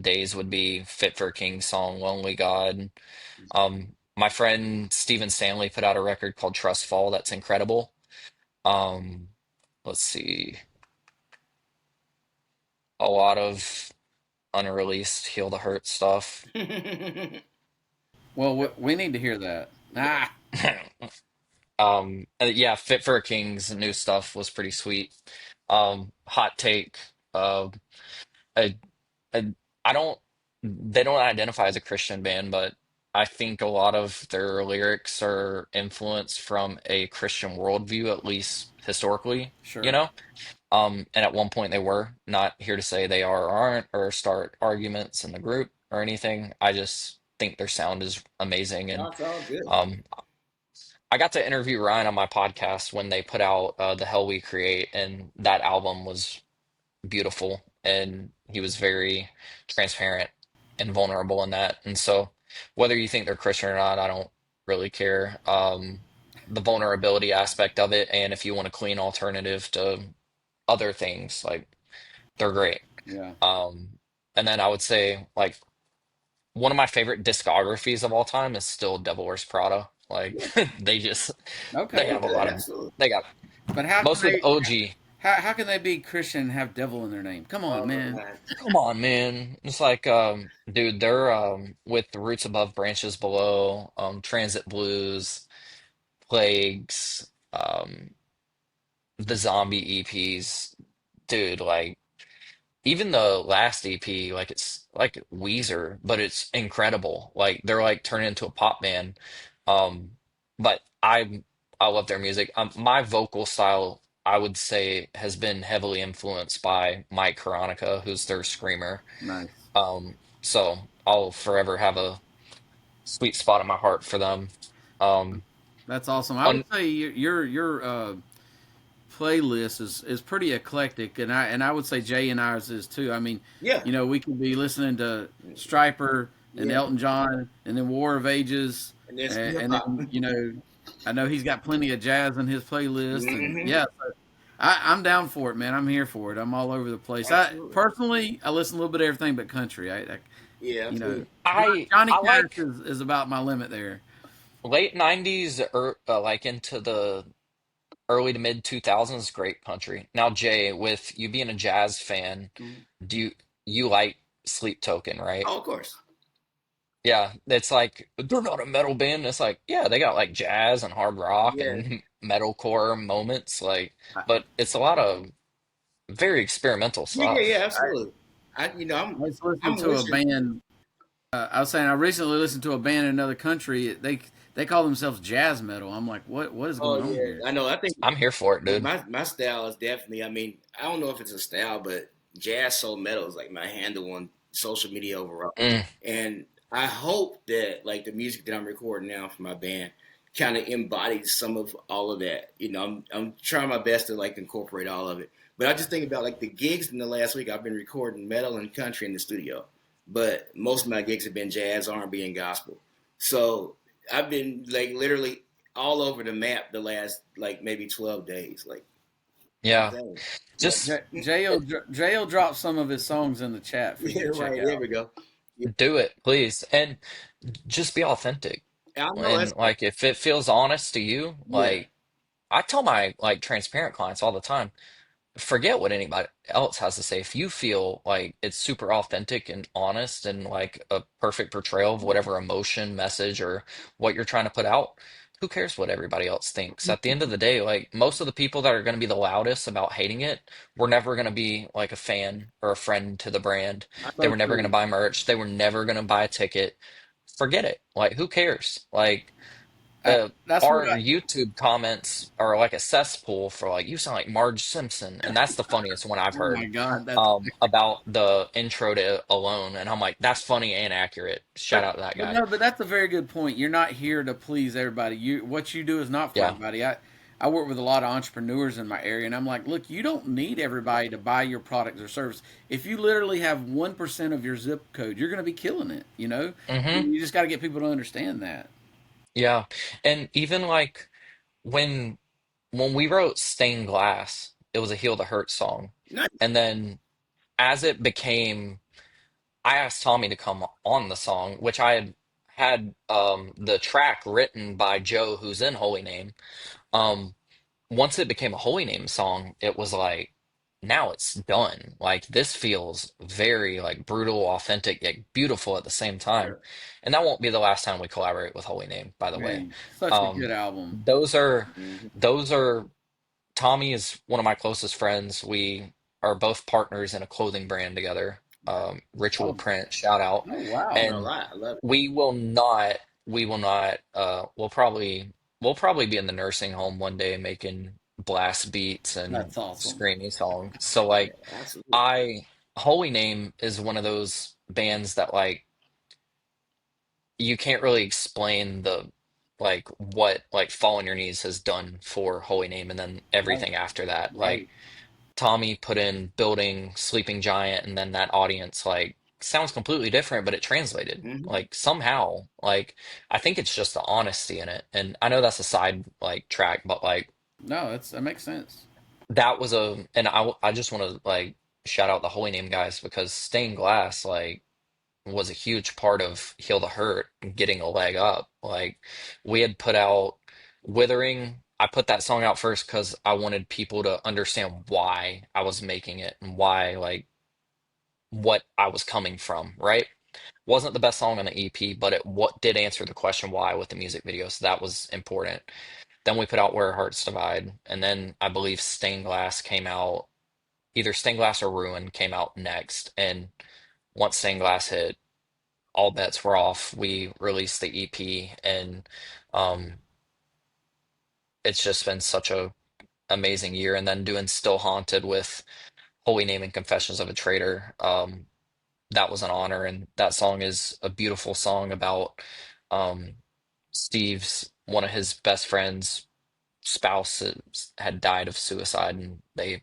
days would be Fit for a King song "Lonely God." My friend Steven Stanley put out a record called Trust Fall that's incredible. Um, let's see, a lot of unreleased Heal the Hurt stuff. Well, we need to hear that. Ah, Yeah, Fit for a King's new stuff was pretty sweet. Hot take. Uh, I, I, I don't. They don't identify as a Christian band, but I think a lot of their lyrics are influenced from a Christian worldview, at least historically. You sure. know. And at one point they were. Not here to say they are or aren't, or start arguments in the group or anything. I just think their sound is amazing, No, and it's all good. um, I got to interview Ryan on my podcast when they put out The Hell We Create, and that album was beautiful, and he was very transparent and vulnerable in that. And so, whether you think they're Christian or not, I don't really care. The vulnerability aspect of it, and if you want a clean alternative to other things, like they're great. Yeah. And then I would say, like, one of my favorite discographies of all time is still Devil Wears Prada. Like, Yeah, they just they Okay. have a yeah, lot of absolutely. they got But how can mostly they? OG. How can they be Christian and have devil in their name? Come on, Oh man. man. Come on, man. It's like, dude, they're with the Roots Above Branches Below, Transit Blues, Plagues, the Zombie EPs, dude. Like, even the last EP, like it's like Weezer, but it's incredible. Like they're like turning into a pop band. Um, but I love their music. My vocal style, I would say, has been heavily influenced by Mike Karonica, who's their screamer. Nice. So I'll forever have a sweet spot in my heart for them. Um, That's awesome. I would un say your playlist is pretty eclectic, and I would say Jay and ours is too. I mean, Yeah. we could be listening to Striper and Yeah. Elton John, and then War of Ages, And there's and, hip and hop. then I know he's got plenty of jazz in his playlist, and Hmm. yeah, I'm down for it, man. I'm here for it. I'm all over the place. I Absolutely. personally, I listen a little bit of everything but country. Yeah, You know, absolutely. Johnny I Cash like is about my limit there. late 90s or like into the early to mid 2000s great country. Now Jay, with you being a jazz fan, Mhm. do you like Sleep Token, right? Oh, of course. Yeah, it's like they're not a metal band. It's like, yeah, they got like jazz and hard rock Yeah. and metalcore moments, like, I, but it's a lot of very experimental Yeah, yeah, yeah, stuff. absolutely. I was listening I'm to a wishing. band. I was saying I recently listened to a band in another country. They call themselves jazz metal. I'm like, what is Oh going on here? yeah, I know. I think I'm here for it, dude. my style is definitely. I mean, I don't know if it's a style, but jazz soul metal is like my handle on social media overall. Mm, And I hope that like the music that I'm recording now for my band kind of embodies some of all of that. You know, I'm trying my best to like incorporate all of it. But I just think about like the gigs in the last week. I've been recording metal and country in the studio, but most of my gigs have been jazz, R&B, and gospel. So I've been like literally all over the map the last like maybe 12 days. Like yeah, insane. Yeah. just J.O. dropped some of his songs in the chat for you Yeah, to check right. There out. we go. Yeah. do it, please, and just be authentic. I know And that's like, if it feels honest to you, yeah. like I tell my like transparent clients all the time, forget what anybody else has to say. If you feel like it's super authentic and honest and like a perfect portrayal of whatever emotion, message, or what you're trying to put out, who cares what everybody else thinks? At the end of the day, like most of the people that are going to be the loudest about hating it were never going to be like a fan or a friend to the brand. They So were never going to true. buy merch. They were never going to buy a ticket. Forget it. Like, who cares? Like, uh, That's what our YouTube comments are like a cesspool for like you sound like Marge Simpson, and that's the funniest one I've oh my heard God, that's about the intro to Alone, and I'm like, that's funny and accurate. Shout out to that but guy. no, but that's a very good point. You're not here to please everybody. What you do is not for Yeah. everybody. I work with a lot of entrepreneurs in my area, and I'm like, look, you don't need everybody to buy your product or service. If you literally have 1% of your zip code, you're going to be killing it. You know, Hmm. you just got to get people to understand that. Yeah. And even like when we wrote Stained Glass, it was a Heal the Hurt song. Nice. And then as it became, I asked Tommy to come on the song, which I had the track written by Joe, who's in Holy Name. Um, Once it became a Holy Name song, it was like, now it's done. Like, this feels very like brutal, authentic, yet beautiful at the same time. Sure. And that won't be the last time we collaborate with Holy Name, by the way. Man, such a good Um, album. those are Hmm. those are Tommy is one of my closest friends. We are both partners in a clothing brand together, Ritual Oh, Print, shout out. oh I wow. know a And lot. I love it. we will not, we'll probably be in the nursing home one day making blast beats and That's awesome. screamy songs. So Yeah, like absolutely. I Holy Name is one of those bands that like you can't really explain the like what like Fall on Your Knees has done for Holy Name and then Right. everything after that. Like Right. Tommy put in building Sleeping Giant, and then that audience like sounds completely different, but it translated Hmm. like somehow. Like I think it's just the honesty in it, and I know that's a side like track, but like No, that makes sense. that was a, and I just want to like shout out the Holy Name guys because Stained Glass like was a huge part of Heal the Hurt and getting a leg up. Like we had put out Withering. I put that song out first because I wanted people to understand why I was making it and why like what I was coming from, right? Wasn't the best song on the EP, but it what did answer the question why with the music video, so that was important. Then we put out Where Hearts Divide, and then I believe Stained Glass came out, either Stained Glass or Ruin came out next. And once Stained Glass hit, all bets were off. We released the EP, and um, it's just been such a amazing year. And then doing Still Haunted with Holy Name and Confessions of a Traitor, that was an honor. And that song is a beautiful song about um, Steve's one of his best friends' spouses had died of suicide, and they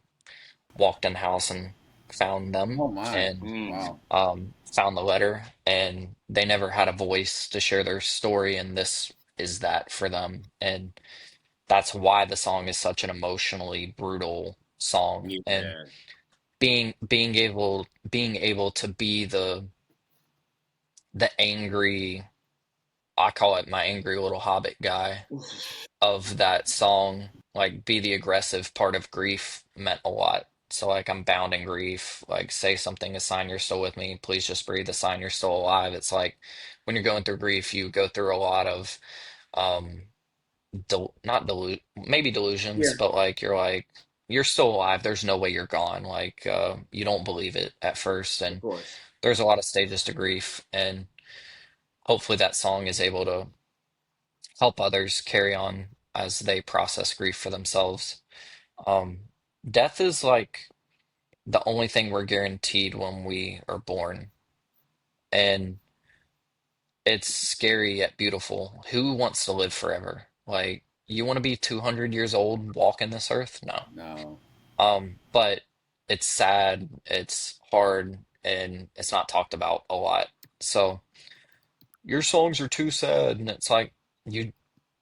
walked in the house and found them Oh my. and Mm. Wow. found the letter, and they never had a voice to share their story, and this is that for them. And that's why the song is such an emotionally brutal song. And Yeah. being able to be the angry, I call it my angry little hobbit guy of that song, like be the aggressive part of grief meant a lot. So like I'm bound in grief, like say something, a sign you're still with me, please just breathe, a sign you're still alive. It's like when you're going through grief, you go through a lot of um not maybe delusions, Yeah, but like you're still alive. There's no way you're gone. Like you don't believe it at first, of and course. there's a lot of stages to grief, and hopefully that song is able to help others carry on as they process grief for themselves. Um, Death is like the only thing we're guaranteed when we are born, and it's scary yet beautiful. Who wants to live forever? Like, you want to be 200 years old walking this earth? No. No. But it's sad, it's hard, and it's not talked about a lot. So your songs are too sad, and it's like you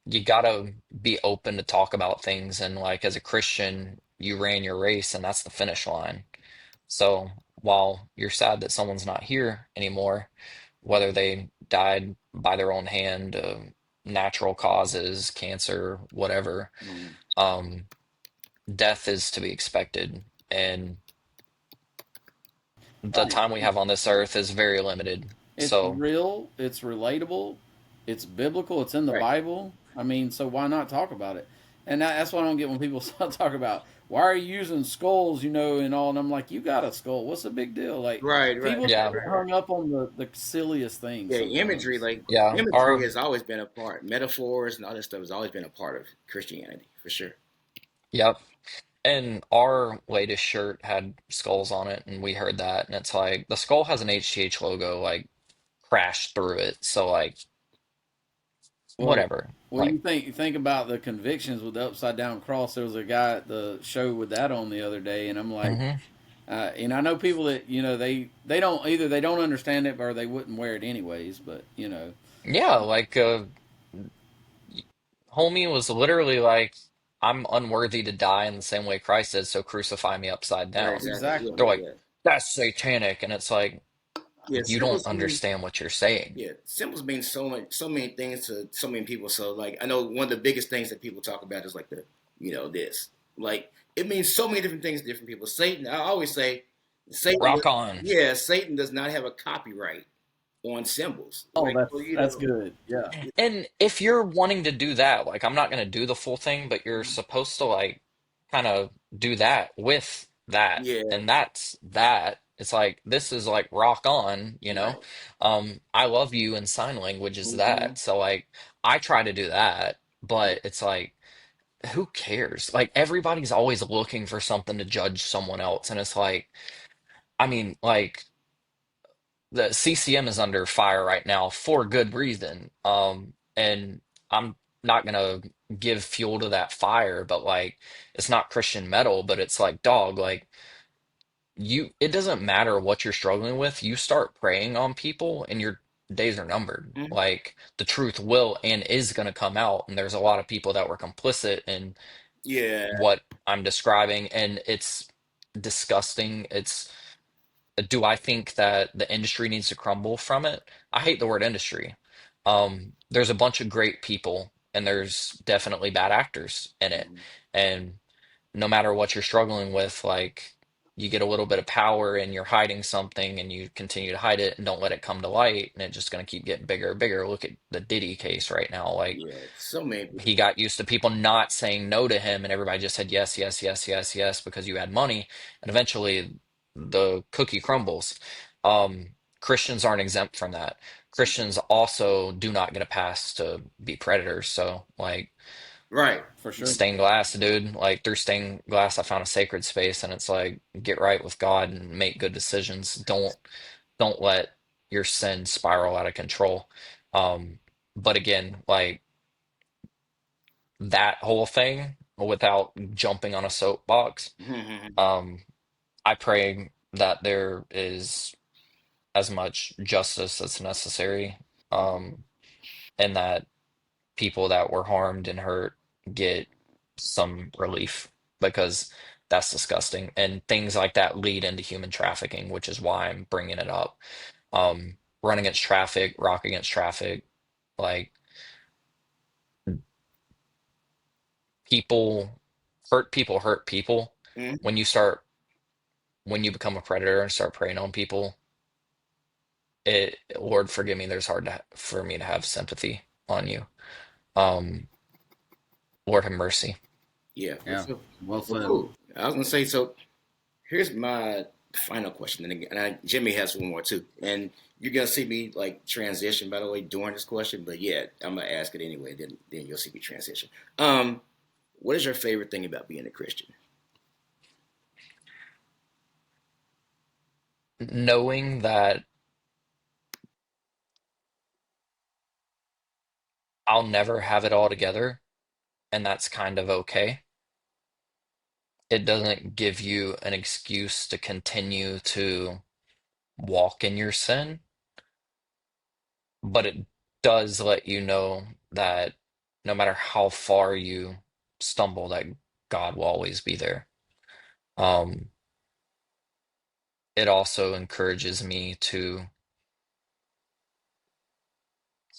you gotta be open to talk about things. And like as a Christian, you ran your race, and that's the finish line. So while you're sad that someone's not here anymore, whether they died by their own hand, natural causes, cancer, whatever, Mhm. um, death is to be expected. And the Right. time we have on this earth is very limited. It's So, real, it's relatable, it's biblical, it's in the Right. Bible. I mean, so why not talk about it? And that's what I don't get when people talk about why are you using skulls, and all. And I'm like, you got a skull. What's the big deal? Like, Right, right, people yeah, get right. hung up on the silliest things Yeah, imagery, sometimes. like yeah. imagery Our has always been a part. Metaphors and all this stuff has always been a part of Christianity, for sure. Yep. And our latest shirt had skulls on it, and we heard that, and it's like the skull has an HTH logo like crashed through it. So like Well, whatever. well, Like, you think about the convictions with the upside down cross. There was a guy at the show with that on the other day, and I'm like, hmm and I know people that they don't either they don't understand it or they wouldn't wear it anyways. But yeah, like homie was literally like, I'm unworthy to die in the same way Christ did, so crucify me upside Right, down. exactly. Yeah, They're exactly. like, yeah. that's satanic, and it's like Yeah, you don't symbols mean understand what you're saying. yeah, symbols mean so many things to so many people. So like I know one of the biggest things that people talk about is like this. Like it means so many different things to different people. Satan, I always say Satan Rock on. yeah, Satan does not have a copyright on symbols. Oh, Like that's so, that's good. Yeah. And if you're wanting to do that, like I'm not going to do the full thing, but you're supposed to like kind of do that with that. yeah, And that's that. It's like this is like rock on, you know. right. I love you in sign language is Hmm. that. So like I try to do that, but it's like who cares? Like everybody's always looking for something to judge someone else, and it's like I mean, like the CCM is under fire right now for good reason. And I'm not gonna give fuel to that fire, but like it's not Christian metal, but it's like dog, like it doesn't matter what you're struggling with, you start preying on people and your days are numbered. Hmm. Like the truth will and is gonna come out, and there's a lot of people that were complicit in Yeah. what I'm describing, and it's disgusting. It's do I think that the industry needs to crumble from it? I hate the word industry. There's a bunch of great people, and there's definitely bad actors in it. Mhm. And no matter what you're struggling with, like you get a little bit of power and you're hiding something and you continue to hide it and don't let it come to light, and it's just going to keep getting bigger and bigger. Look at the Diddy case right now. Like Yeah, so many people. he got used to people not saying no to him, and everybody just said yes, yes, yes, yes, yes because you had money, and eventually the cookie crumbles. Christians aren't exempt from that. Christians also do not get a pass to be predators. So, like Right. For sure. stained glass, dude, like through stained glass, I found a sacred space, and it's like get right with God and make good decisions. Don't let your sin spiral out of control. Um, but again, like that whole thing without jumping on a soapbox. Mhm. Um, I pray that there is as much justice as necessary, and that people that were harmed and hurt get some relief because that's disgusting. And things like that lead into human trafficking, which is why I'm bringing it up. Run against traffic, rock against traffic, like people people hurt people. Mhm. When you start, when you become a predator and start preying on people, Lord forgive me, there's hard for me to have sympathy on you. Um, Lord have mercy. Yeah, for Yeah. sure. Well Well, said. cool. I was gonna say so. Here's my final question, and, again, Jimmy has one more too. And you're gonna see me like transition, by the way, during this question. But yeah, I'm gonna ask it anyway. Then you'll see me transition. What is your favorite thing about being a Christian? Knowing that I'll never have it all together, and that's kind of okay. It doesn't give you an excuse to continue to walk in your sin, but it does let you know that no matter how far you stumble, that God will always be there. Um, it also encourages me to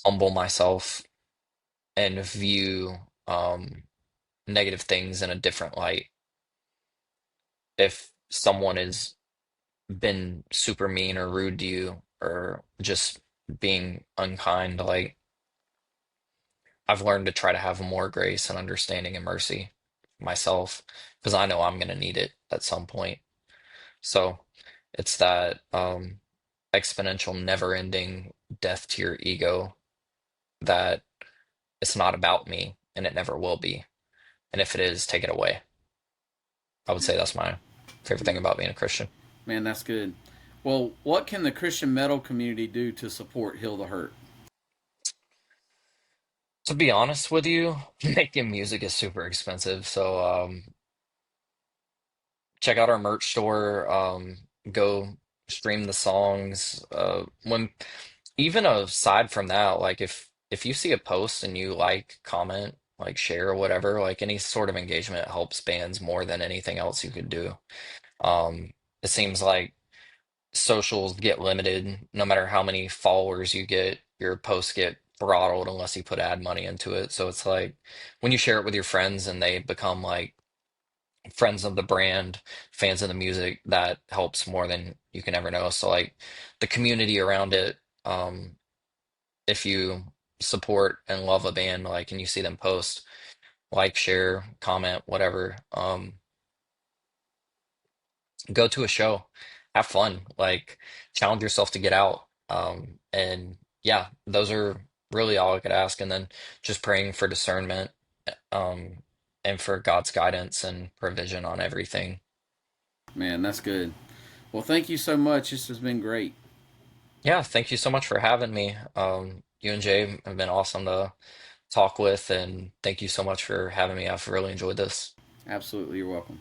humble myself and view negative things in a different light. If someone has been super mean or rude to you or just being unkind, like I've learned to try to have more grace and understanding and mercy myself because I know I'm going to need it at some point. So it's that exponential, never ending death to your ego that it's not about me and it never will be. And if it is, take it away. I would say that's my favorite thing about being a Christian. Man, that's good. Well, what can the Christian metal community do to support Heal the Hurt? To be honest with you, making music is super expensive. So check out our merch store. Go stream the songs. When even aside from that, like if you see a post and you like, comment, like share or whatever, like any sort of engagement helps bands more than anything else you could do. It seems like socials get limited. No matter how many followers you get, your posts get throttled unless you put ad money into it. So it's like when you share it with your friends and they become like friends of the brand, fans of the music, that helps more than you can ever know. So like the community around it, if you support and love a band, like and you see them post, like, share, comment, whatever, go to a show, have fun, like challenge yourself to get out. And yeah, those are really all I could ask. And then just praying for discernment, um, and for God's guidance and provision on everything. Man, that's good. Well, thank you so much. This has been great. Yeah, thank you so much for having me. You and Jay have been awesome to talk with, and thank you so much for having me. I've really enjoyed this. Absolutely. You're welcome.